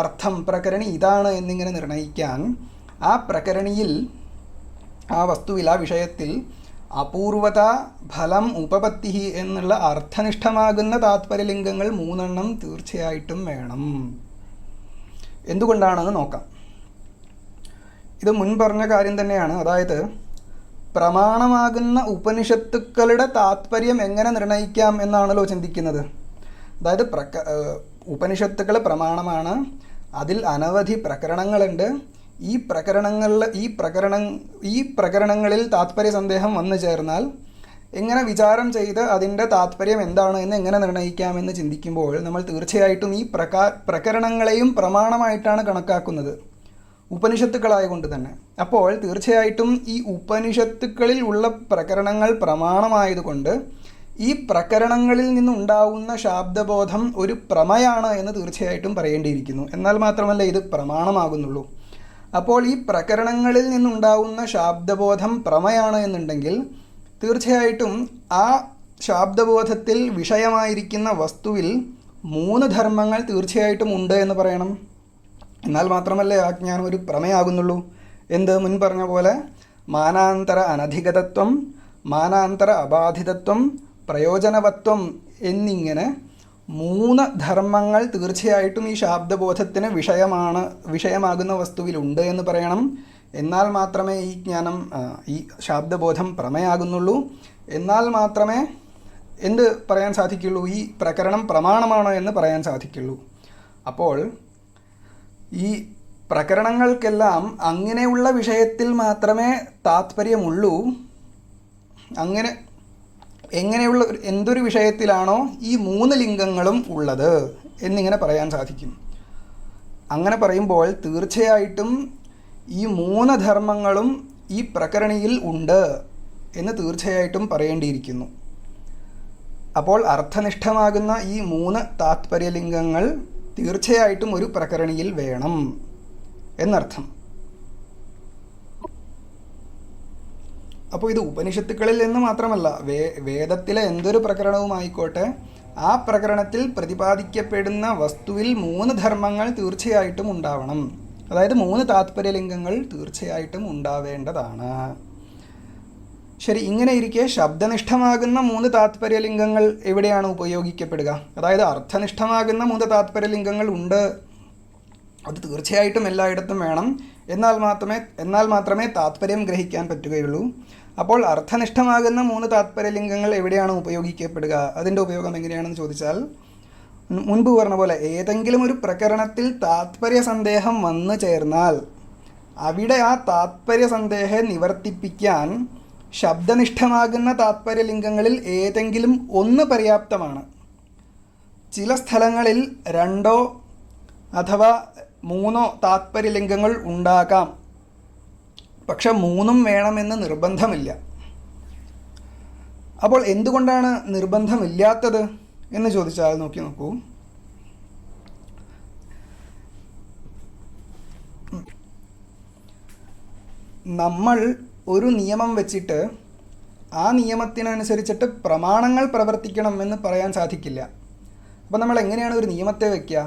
അർത്ഥം പ്രകരണി ഇതാണ് എന്നിങ്ങനെ നിർണ്ണയിക്കാൻ ആ പ്രകരണിയിൽ, ആ വസ്തുവിൽ, ആ വിഷയത്തിൽ അപൂർവത, ഫലം, ഉപപത്തി എന്നുള്ള അർത്ഥനിഷ്ഠമാകുന്ന താത്പര്യലിംഗങ്ങൾ 3 എണ്ണം തീർച്ചയായിട്ടും വേണം. എന്തുകൊണ്ടാണെന്ന് നോക്കാം. ഇത് മുൻ പറഞ്ഞ കാര്യം തന്നെയാണ്. അതായത് പ്രമാണമാകുന്ന ഉപനിഷത്തുക്കളുടെ താത്പര്യം എങ്ങനെ നിർണ്ണയിക്കാം എന്നാണല്ലോ ചിന്തിക്കുന്നത്. അതായത് ഉപനിഷത്തുക്കൾ പ്രമാണമാണ്, അതിൽ അനവധി പ്രകരണങ്ങളുണ്ട്. ഈ പ്രകരണങ്ങളിൽ താത്പര്യ സന്ദേഹം വന്നു ചേർന്നാൽ എങ്ങനെ വിചാരം ചെയ്ത് അതിൻ്റെ താത്പര്യം എന്താണ് എന്ന് എങ്ങനെ നിർണ്ണയിക്കാമെന്ന് ചിന്തിക്കുമ്പോൾ നമ്മൾ തീർച്ചയായിട്ടും ഈ പ്രകരണങ്ങളെയും പ്രമാണമായിട്ടാണ് കണക്കാക്കുന്നത്, ഉപനിഷത്തുക്കളായതുകൊണ്ട് തന്നെ. അപ്പോൾ തീർച്ചയായിട്ടും ഈ ഉപനിഷത്തുക്കളിൽ ഉള്ള പ്രകരണങ്ങൾ പ്രമാണമായതുകൊണ്ട് ഈ പ്രകരണങ്ങളിൽ നിന്നുണ്ടാവുന്ന ശാബ്ദബോധം ഒരു പ്രമയാണ് എന്ന് തീർച്ചയായിട്ടും പറയേണ്ടിയിരിക്കുന്നു. എന്നാൽ മാത്രമല്ല ഇത് പ്രമാണമാകുന്നുള്ളൂ. അപ്പോൾ ഈ പ്രകരണങ്ങളിൽ നിന്നുണ്ടാവുന്ന ശാബ്ദബോധം പ്രമയാണ് എന്നുണ്ടെങ്കിൽ തീർച്ചയായിട്ടും ആ ശാബ്ദബോധത്തിൽ വിഷയമായിരിക്കുന്ന വസ്തുവിൽ 3 ധർമ്മങ്ങൾ തീർച്ചയായിട്ടും ഉണ്ട് എന്ന് പറയണം. എന്നാൽ മാത്രമല്ലേ ആ ജ്ഞാനം ഒരു പ്രമേയാകുന്നുള്ളൂ. എന്ത് മുൻ പറഞ്ഞ പോലെ മാനാന്തര അനധികതത്വം, മാനാന്തര അബാധിതത്വം, പ്രയോജനവത്വം എന്നിങ്ങനെ 3 ധർമ്മങ്ങൾ തീർച്ചയായിട്ടും ഈ ശാബ്ദബോധത്തിന് വിഷയമാകുന്ന വസ്തുവിലുണ്ട് എന്ന് പറയണം. എന്നാൽ മാത്രമേ ഈ ജ്ഞാനം, ഈ ശാബ്ദബോധം പ്രമേയാകുന്നുള്ളൂ. എന്നാൽ മാത്രമേ എന്ത് പറയാൻ സാധിക്കുള്ളൂ? ഈ പ്രകരണം പ്രമാണമാണോ എന്ന് പറയാൻ സാധിക്കുള്ളൂ. അപ്പോൾ ഈ പ്രകരണങ്ങൾക്കെല്ലാം അങ്ങനെയുള്ള വിഷയത്തിൽ മാത്രമേ താത്പര്യമുള്ളൂ. എങ്ങനെയുള്ള എന്തൊരു വിഷയത്തിലാണോ ഈ 3 ലിംഗങ്ങളും ഉള്ളത് എന്നിങ്ങനെ പറയാൻ സാധിക്കും. അങ്ങനെ പറയുമ്പോൾ തീർച്ചയായിട്ടും ഈ 3 ധർമ്മങ്ങളും ഈ പ്രകരണിയിൽ ഉണ്ട് എന്ന് തീർച്ചയായിട്ടും പറയേണ്ടിയിരിക്കുന്നു. അപ്പോൾ അർത്ഥനിഷ്ഠമാകുന്ന ഈ 3 താത്പര്യലിംഗങ്ങൾ തീർച്ചയായിട്ടും ഒരു പ്രകരണിയിൽ വേണം എന്നർത്ഥം. അപ്പോൾ ഇത് ഉപനിഷത്തുക്കളിൽ നിന്ന് മാത്രമല്ല, വേദത്തിലെ എന്തൊരു പ്രകരണവുമായിക്കോട്ടെ, ആ പ്രകരണത്തിൽ പ്രതിപാദിക്കപ്പെടുന്ന വസ്തുവിൽ 3 ധർമ്മങ്ങൾ തീർച്ചയായിട്ടും ഉണ്ടാവണം. അതായത് 3 താത്പര്യലിംഗങ്ങൾ തീർച്ചയായിട്ടും ഉണ്ടാവേണ്ടതാണ്. ശരി, ഇങ്ങനെ ഇരിക്കെ ശബ്ദനിഷ്ഠമാകുന്ന 3 താത്പര്യലിംഗങ്ങൾ എവിടെയാണ് ഉപയോഗിക്കപ്പെടുക? അതായത് അർത്ഥനിഷ്ഠമാകുന്ന 3 താത്പര്യലിംഗങ്ങൾ ഉണ്ട്, അത് തീർച്ചയായിട്ടും എല്ലായിടത്തും വേണം. എന്നാൽ മാത്രമേ താത്പര്യം ഗ്രഹിക്കാൻ പറ്റുകയുള്ളൂ. അപ്പോൾ അർത്ഥനിഷ്ഠമാകുന്ന 3 താത്പര്യലിംഗങ്ങൾ എവിടെയാണ് ഉപയോഗിക്കപ്പെടുക? അതിൻ്റെ ഉപയോഗം എങ്ങനെയാണെന്ന് ചോദിച്ചാൽ, മുൻപ് പറഞ്ഞ പോലെ ഏതെങ്കിലും ഒരു പ്രകരണത്തിൽ താത്പര്യ സന്ദേഹം വന്നു ചേർന്നാൽ അവിടെ ആ താത്പര്യ സന്ദേഹം നിവർത്തിപ്പിക്കാൻ ശബ്ദനിഷ്ഠമാകുന്ന താത്പര്യലിംഗങ്ങളിൽ ഏതെങ്കിലും ഒന്ന് പര്യാപ്തമാണ്. ചില സ്ഥലങ്ങളിൽ 2 അഥവാ 3 താത്പര്യലിംഗങ്ങൾ ഉണ്ടാകാം. പക്ഷെ 3 വേണമെന്ന് നിർബന്ധമില്ല. അപ്പോൾ എന്തുകൊണ്ടാണ് നിർബന്ധമില്ലാത്തത് എന്ന് ചോദിച്ചാൽ നോക്കൂ. നമ്മൾ ഒരു നിയമം വെച്ചിട്ട് ആ നിയമത്തിനനുസരിച്ചിട്ട് പ്രമാണങ്ങൾ പ്രവർത്തിക്കണം എന്ന് പറയാൻ സാധിക്കില്ല. അപ്പോൾ നമ്മൾ എങ്ങനെയാണ് ഒരു നിയമത്തെ വയ്ക്കുക?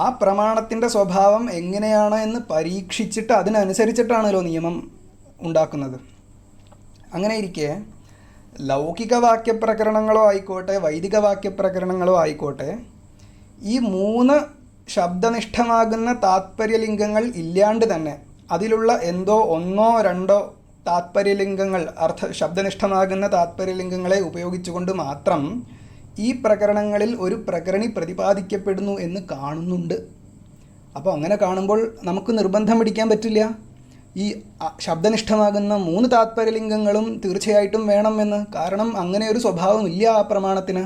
ആ പ്രമാണത്തിൻ്റെ സ്വഭാവം എങ്ങനെയാണ് എന്ന് പരീക്ഷിച്ചിട്ട് അതിനനുസരിച്ചിട്ടാണല്ലോ നിയമം ഉണ്ടാക്കുന്നത്. അങ്ങനെ ഇരിക്കെ ലൗകിക വാക്യപ്രകരണങ്ങളോ ആയിക്കോട്ടെ, വൈദിക വാക്യപ്രകരണങ്ങളോ ആയിക്കോട്ടെ, ഈ 3 ശബ്ദനിഷ്ഠമാകുന്ന താത്പര്യലിംഗങ്ങൾ ഇല്ലാണ്ട് തന്നെ അതിലുള്ള എന്തോ 1 2 താത്പര്യലിംഗങ്ങൾ, ശബ്ദനിഷ്ഠമാകുന്ന താത്പര്യലിംഗങ്ങളെ ഉപയോഗിച്ചുകൊണ്ട് മാത്രം ഈ പ്രകരണങ്ങളിൽ ഒരു പ്രകരണി പ്രതിപാദിക്കപ്പെടുന്നു എന്ന് കാണുന്നുണ്ട്. അപ്പോൾ അങ്ങനെ കാണുമ്പോൾ നമുക്ക് നിർബന്ധം പിടിക്കാൻ പറ്റില്ല ഈ ശബ്ദനിഷ്ഠമാകുന്ന 3 താത്പര്യലിംഗങ്ങളും തീർച്ചയായിട്ടും വേണമെന്ന്. കാരണം അങ്ങനെ ഒരു സ്വഭാവമില്ല ആ പ്രമാണത്തിന്.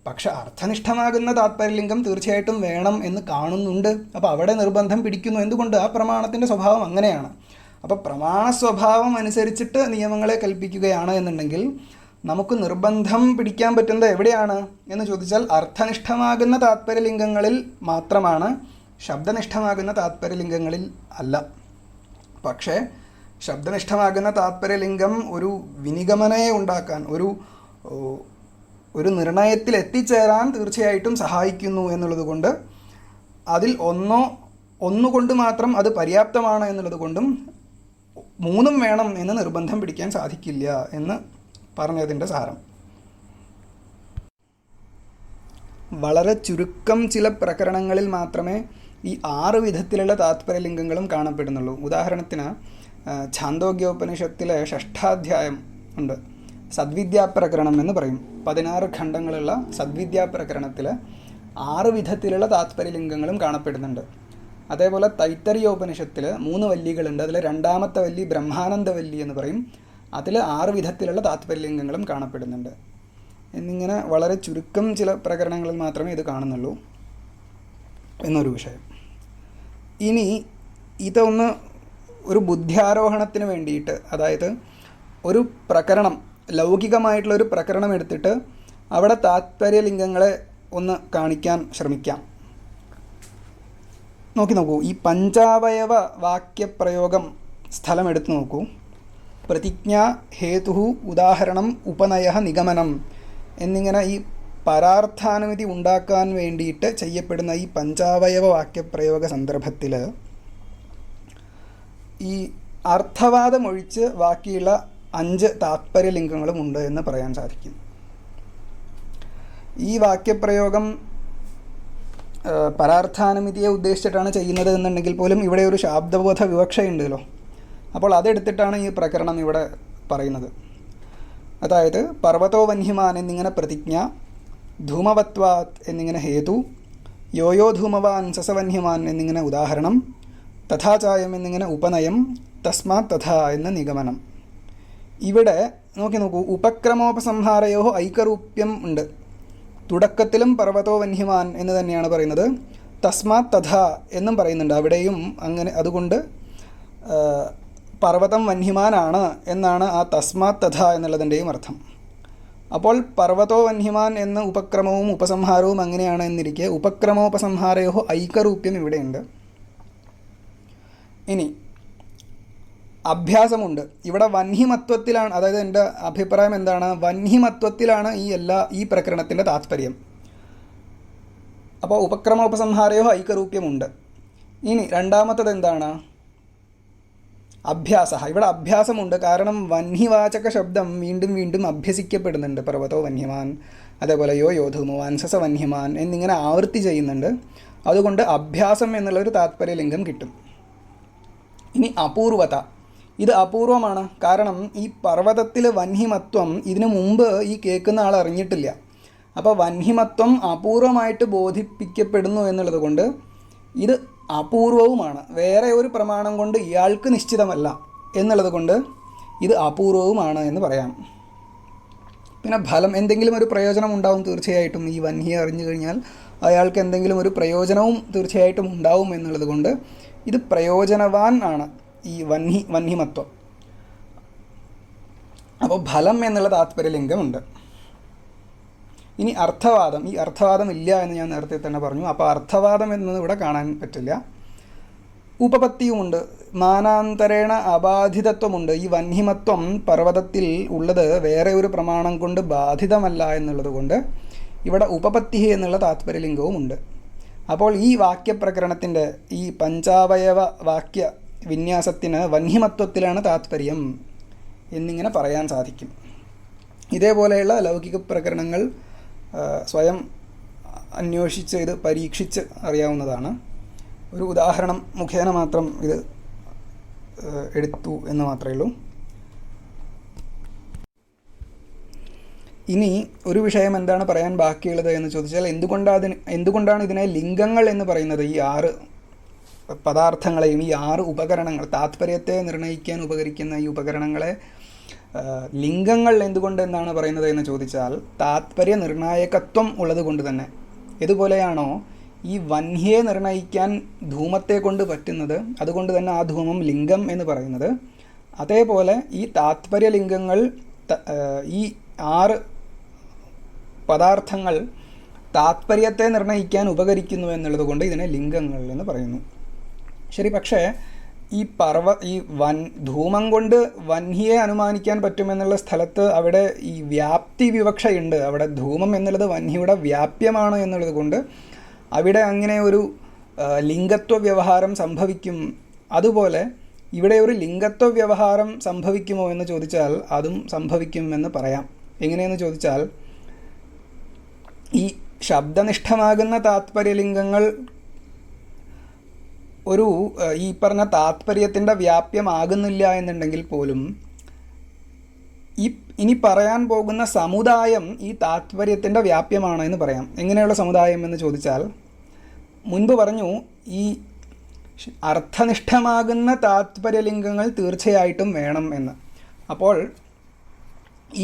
പക്ഷെ അർത്ഥനിഷ്ഠമാകുന്ന താത്പര്യലിംഗം തീർച്ചയായിട്ടും വേണം എന്ന് കാണുന്നുണ്ട്. അപ്പോൾ അവിടെ നിർബന്ധം പിടിക്കുന്നു. എന്തുകൊണ്ട്? ആ പ്രമാണത്തിൻ്റെ സ്വഭാവം അങ്ങനെയാണ്. അപ്പോൾ പ്രമാണ സ്വഭാവം അനുസരിച്ചിട്ട് നിയമങ്ങളെ കൽപ്പിക്കുകയാണ് എന്നുണ്ടെങ്കിൽ നമുക്ക് നിർബന്ധം പിടിക്കാൻ പറ്റുന്നത് എവിടെയാണ് എന്ന് ചോദിച്ചാൽ അർത്ഥനിഷ്ഠമാകുന്ന താത്പര്യലിംഗങ്ങളിൽ മാത്രമാണ്, ശബ്ദനിഷ്ഠമാകുന്ന താത്പര്യലിംഗങ്ങളിൽ അല്ല. പക്ഷേ ശബ്ദനിഷ്ഠമാകുന്ന താത്പര്യലിംഗം ഒരു വിനിഗമനയെ ഉണ്ടാക്കാൻ, ഒരു നിർണയത്തിൽ എത്തിച്ചേരാൻ തീർച്ചയായിട്ടും സഹായിക്കുന്നു എന്നുള്ളത് കൊണ്ട്, അതിൽ ഒന്നുകൊണ്ട് മാത്രം അത് പര്യാപ്തമാണ് എന്നുള്ളത് കൊണ്ടും 3 വേണം എന്ന് നിർബന്ധം പിടിക്കാൻ സാധിക്കില്ല എന്ന് പറഞ്ഞതിൻ്റെ സാരം. വളരെ ചുരുക്കം ചില പ്രകരണങ്ങളിൽ മാത്രമേ ഈ 6 വിധത്തിലുള്ള താത്പര്യലിംഗങ്ങളും കാണപ്പെടുന്നുള്ളൂ. ഉദാഹരണത്തിന് ഛാന്തോഗ്യോപനിഷത്തിലെ 6ാധ്യായം ഉണ്ട്, സദ്വിദ്യാപ്രകരണം എന്ന് പറയും. 16 ഖണ്ഡങ്ങളുള്ള സദ്വിദ്യാപ്രകരണത്തിൽ 6 വിധത്തിലുള്ള താത്പര്യലിംഗങ്ങളും കാണപ്പെടുന്നുണ്ട്. അതേപോലെ തൈത്തരീയോപനിഷത്തിൽ 3 വല്ലികളുണ്ട്. അതിൽ 2ാമത്തെ വല്ലി ബ്രഹ്മാനന്ദവല്ലി എന്ന് പറയും. അതിൽ 6 വിധത്തിലുള്ള താത്പര്യലിംഗങ്ങളും കാണപ്പെടുന്നുണ്ട്. എന്നിങ്ങനെ വളരെ ചുരുക്കം ചില പ്രകരണങ്ങളിൽ മാത്രമേ ഇത് കാണുന്നുള്ളൂ എന്നൊരു വിഷയം. ഇനി ഇതൊന്ന് ഒരു ബുദ്ധ്യാരോഹണത്തിന് വേണ്ടിയിട്ട്, അതായത് ഒരു പ്രകരണം, ലൗകികമായിട്ടുള്ളൊരു പ്രകരണം എടുത്തിട്ട് അവിടെ താത്പര്യലിംഗങ്ങളെ ഒന്ന് കാണിക്കാൻ ശ്രമിക്കാം. നോക്കൂ, ഈ പഞ്ചാവയവ വാക്യപ്രയോഗം സ്ഥലം എടുത്തു നോക്കൂ. പ്രതിജ്ഞ, ഹേതു, ഉദാഹരണം, ഉപനയ, നിഗമനം എന്നിങ്ങനെ ഈ പരാർത്ഥാനുമതി ഉണ്ടാക്കാൻ വേണ്ടിയിട്ട് ചെയ്യപ്പെടുന്ന ഈ പഞ്ചാവയവ വാക്യപ്രയോഗ സന്ദർഭത്തിൽ ഈ അർത്ഥവാദമൊഴിച്ച് ബാക്കിയുള്ള 5 താത്പര്യലിംഗങ്ങളും ഉണ്ട് എന്ന് പറയാൻ സാധിക്കും. ഈ വാക്യപ്രയോഗം പരാർത്ഥാനുമിതിയെ ഉദ്ദേശിച്ചിട്ടാണ് ചെയ്യുന്നത് എന്നുണ്ടെങ്കിൽ പോലും ഇവിടെ ഒരു ശാബ്ദബോധ വിവക്ഷയുണ്ടല്ലോ. അപ്പോൾ അതെടുത്തിട്ടാണ് ഈ പ്രകരണം ഇവിടെ പറയുന്നത്. അതായത് പർവ്വതോ വന്യമാൻ എന്നിങ്ങനെ പ്രതിജ്ഞ, ധൂമവത്വാത് എന്നിങ്ങനെ ഹേതു, യോയോ ധൂമവാൻ സസവന്യമാൻ എന്നിങ്ങനെ ഉദാഹരണം, തഥാചായം എന്നിങ്ങനെ ഉപനയം, തസ്മാത് തഥാ എന്ന നിഗമനം. ഇവിടെ നോക്കൂ, ഉപക്രമോപസംഹാരയോ ഐകരൂപ്യം ഉണ്ട്. തുടക്കത്തിലും പർവ്വതോ വന്യമാൻ എന്ന് തന്നെയാണ് പറയുന്നത്, തസ്മാത് തഥാ എന്നും പറയുന്നുണ്ട് അവിടെയും. അങ്ങനെ അതുകൊണ്ട് പർവ്വതം വന്യമാനാണ് എന്നാണ് ആ തസ്മാത് തഥാ എന്നുള്ളതിൻ്റെയും അർത്ഥം. അപ്പോൾ പർവ്വതോ വന്യമാൻ എന്ന ഉപക്രമവും ഉപസംഹാരവും അങ്ങനെയാണ് എന്നിരിക്കെ ഉപക്രമോപസംഹാരയോ ഐകരൂപ്യം ഇവിടെയുണ്ട്. ഇനി അഭ്യാസമുണ്ട്. ഇവിടെ വന്യമത്വത്തിലാണ്, അതായത് എൻ്റെ അഭിപ്രായം എന്താണ്, വന്യമത്വത്തിലാണ് ഈ പ്രകരണത്തിൻ്റെ താത്പര്യം. അപ്പോൾ ഉപക്രമോപസംഹാരയോ ഐകരൂപ്യമുണ്ട്. ഇനി രണ്ടാമത്തത് എന്താണ്, അഭ്യാസ. ഇവിടെ അഭ്യാസമുണ്ട്, കാരണം വന്യവാചക ശബ്ദം വീണ്ടും വീണ്ടും അഭ്യസിക്കപ്പെടുന്നുണ്ട്. പർവ്വതോ വന്യമാൻ, അതേപോലെ യോ യോധൂമവാൻ സസ വന്യമാൻ എന്നിങ്ങനെ ആവൃത്തി ചെയ്യുന്നുണ്ട്. അതുകൊണ്ട് അഭ്യാസം എന്നുള്ളൊരു താത്പര്യലിംഗം കിട്ടും. ഇനി അപൂർവത. ഇത് അപൂർവമാണ്, കാരണം ഈ പർവ്വതത്തിലെ വന്യമത്വം ഇതിനു മുമ്പ് ഈ കേൾക്കുന്ന ആൾ അറിഞ്ഞിട്ടില്ല. അപ്പോൾ വന്യമത്വം അപൂർവമായിട്ട് ബോധിപ്പിക്കപ്പെടുന്നു എന്നുള്ളത് കൊണ്ട് ഇത് അപൂർവവുമാണ്. വേറെ ഒരു പ്രമാണം കൊണ്ട് ഇയാൾക്ക് നിശ്ചിതമല്ല എന്നുള്ളത് കൊണ്ട് ഇത് അപൂർവവുമാണ് എന്ന് പറയാം. പിന്നെ ഫലം, എന്തെങ്കിലും ഒരു പ്രയോജനം ഉണ്ടാവും തീർച്ചയായിട്ടും. ഈ വന്യെ അറിഞ്ഞു കഴിഞ്ഞാൽ അയാൾക്ക് എന്തെങ്കിലും ഒരു പ്രയോജനവും തീർച്ചയായിട്ടും ഉണ്ടാവും എന്നുള്ളത് കൊണ്ട് ഇത് പ്രയോജനവാൻ ആണ് ഈ വന്യമത്വം. അപ്പോൾ ഫലം എന്നുള്ള താത്പര്യലിംഗമുണ്ട്. ഇനി അർത്ഥവാദം. ഈ അർത്ഥവാദം ഇല്ല എന്ന് ഞാൻ നേരത്തെ തന്നെ പറഞ്ഞു. അപ്പോൾ അർത്ഥവാദം എന്നത് ഇവിടെ കാണാൻ പറ്റില്ല. ഉപപത്തിയുമുണ്ട്, മാനാന്തരേണ അബാധിതത്വമുണ്ട്. ഈ വന്യമത്വം പർവ്വതത്തിൽ ഉള്ളത് വേറെ ഒരു പ്രമാണം കൊണ്ട് ബാധിതമല്ല എന്നുള്ളത് കൊണ്ട് ഇവിടെ ഉപപത്തി എന്നുള്ള താത്പര്യലിംഗവുമുണ്ട്. അപ്പോൾ ഈ വാക്യപ്രകരണത്തിൻ്റെ ഈ പഞ്ചാവയവ വാക്യ വിന്യാസത്തിന് വന്യമത്വത്തിലാണ് താത്പര്യം എന്നിങ്ങനെ പറയാൻ സാധിക്കും. ഇതേപോലെയുള്ള ലൗകിക പ്രകരണങ്ങൾ സ്വയം അന്വേഷിച്ച് ഇത് പരീക്ഷിച്ച് അറിയാവുന്നതാണ്. ഒരു ഉദാഹരണം മുഖേന മാത്രം ഇത് എടുത്തു എന്ന് മാത്രമേ ഉള്ളൂ. ഇനി ഒരു വിഷയം എന്താണ് പറയാൻ ബാക്കിയുള്ളത് എന്ന് ചോദിച്ചാൽ, എന്തുകൊണ്ടാണ് ഇതിനെ ലിംഗങ്ങൾ എന്ന് പറയുന്നത്? ഈ 6 പദാർത്ഥങ്ങളെയും ഈ 6 ഉപകരണങ്ങൾ, താത്പര്യത്തെ നിർണ്ണയിക്കാൻ ഉപകരിക്കുന്ന ഈ ഉപകരണങ്ങളെ ലിംഗങ്ങൾ എന്തുകൊണ്ട് എന്നാണ് പറയുന്നത് എന്ന് ചോദിച്ചാൽ, താത്പര്യ നിർണായകത്വം ഉള്ളത് കൊണ്ട് തന്നെ. ഇതുപോലെയാണോ ഈ വന്യെ നിർണയിക്കാൻ ധൂമത്തെ കൊണ്ട് പറ്റുന്നത്, അതുകൊണ്ട് തന്നെ ആ ധൂമം ലിംഗം എന്ന് പറയുന്നത്, അതേപോലെ ഈ താത്പര്യലിംഗങ്ങൾ, ഈ 6 പദാർത്ഥങ്ങൾ താത്പര്യത്തെ നിർണ്ണയിക്കാൻ ഉപകരിക്കുന്നു എന്നുള്ളത് കൊണ്ട് ഇതിനെ ലിംഗങ്ങൾ എന്ന് പറയുന്നു. ശരി, പക്ഷേ ഈ ധൂമം കൊണ്ട് വന്യെ അനുമാനിക്കാൻ പറ്റുമെന്നുള്ള സ്ഥലത്ത് അവിടെ ഈ വ്യാപ്തി വിവക്ഷയുണ്ട്. അവിടെ ധൂമം എന്നുള്ളത് വന്യയുടെ വ്യാപ്യമാണ് എന്നുള്ളത് കൊണ്ട് അവിടെ അങ്ങനെ ഒരു ലിംഗത്വ വ്യവഹാരം സംഭവിക്കും. അതുപോലെ ഇവിടെ ഒരു ലിംഗത്വ വ്യവഹാരം സംഭവിക്കുമോ എന്ന് ചോദിച്ചാൽ അതും സംഭവിക്കുമെന്ന് പറയാം. എങ്ങനെയെന്ന് ചോദിച്ചാൽ, ഈ ശബ്ദനിഷ്ഠമാകുന്ന താത്പര്യലിംഗങ്ങൾ ഒരു ഈ പറഞ്ഞ താത്പര്യത്തിൻ്റെ വ്യാപ്യമാകുന്നില്ല എന്നുണ്ടെങ്കിൽ പോലും ഇനി പറയാൻ പോകുന്ന സമുദായം ഈ താത്പര്യത്തിൻ്റെ വ്യാപ്യമാണ് എന്ന് പറയാം. എങ്ങനെയുള്ള സമുദായം എന്ന് ചോദിച്ചാൽ, മുൻപ് പറഞ്ഞു ഈ അർത്ഥനിഷ്ഠമാകുന്ന താത്പര്യലിംഗങ്ങൾ തീർച്ചയായിട്ടും വേണം എന്ന്. അപ്പോൾ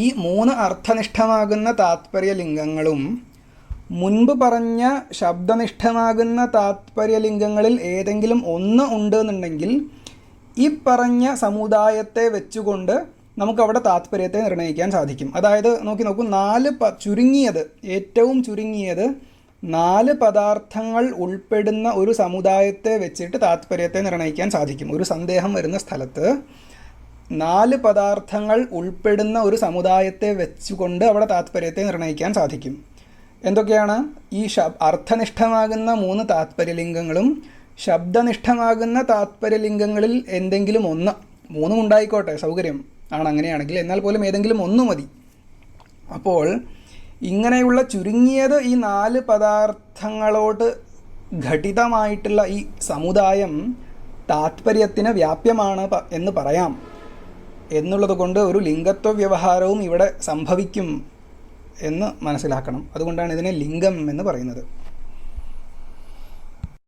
ഈ 3 അർത്ഥനിഷ്ഠമാകുന്ന താത്പര്യലിംഗങ്ങളും മുൻപ് പറഞ്ഞ ശബ്ദനിഷ്ഠമാകുന്ന താത്പര്യലിംഗങ്ങളിൽ ഏതെങ്കിലും ഒന്ന് ഉണ്ടെന്നുണ്ടെങ്കിൽ ഈ പറഞ്ഞ സമുദായത്തെ വെച്ചുകൊണ്ട് നമുക്കവിടെ താത്പര്യത്തെ നിർണ്ണയിക്കാൻ സാധിക്കും. അതായത് നോക്കൂ, 4 ഏറ്റവും ചുരുങ്ങിയത് 4 പദാർത്ഥങ്ങൾ ഉൾപ്പെടുന്ന ഒരു സമുദായത്തെ വെച്ചിട്ട് താത്പര്യത്തെ നിർണ്ണയിക്കാൻ സാധിക്കും. ഒരു സന്ദേഹം വരുന്ന സ്ഥലത്ത് 4 പദാർത്ഥങ്ങൾ ഉൾപ്പെടുന്ന ഒരു സമുദായത്തെ വെച്ചുകൊണ്ട് അവിടെ താത്പര്യത്തെ നിർണ്ണയിക്കാൻ സാധിക്കും. എന്തൊക്കെയാണ്? ഈ അർത്ഥനിഷ്ഠമാകുന്ന 3 താത്പര്യലിംഗങ്ങളും ശബ്ദനിഷ്ഠമാകുന്ന താത്പര്യലിംഗങ്ങളിൽ എന്തെങ്കിലും ഒന്ന്, 3 ഉണ്ടായിക്കോട്ടെ, സൗകര്യം, ആണ് അങ്ങനെയാണെങ്കിൽ. എന്നാൽ പോലും ഏതെങ്കിലും ഒന്ന് മതി. അപ്പോൾ ഇങ്ങനെയുള്ള ചുരുങ്ങിയത് ഈ 4 പദാർത്ഥങ്ങളോട് ഘടിതമായിട്ടുള്ള ഈ സമുദായം താത്പര്യത്തിന് വ്യാപ്യമാണ് എന്ന് പറയാം എന്നുള്ളത് കൊണ്ട് ഒരു ലിംഗത്വ വ്യവഹാരവും ഇവിടെ സംഭവിക്കും എന്ന് മനസ്സിലാക്കണം. അതുകൊണ്ടാണ് ഇതിനെ ലിംഗം എന്ന് പറയുന്നത്.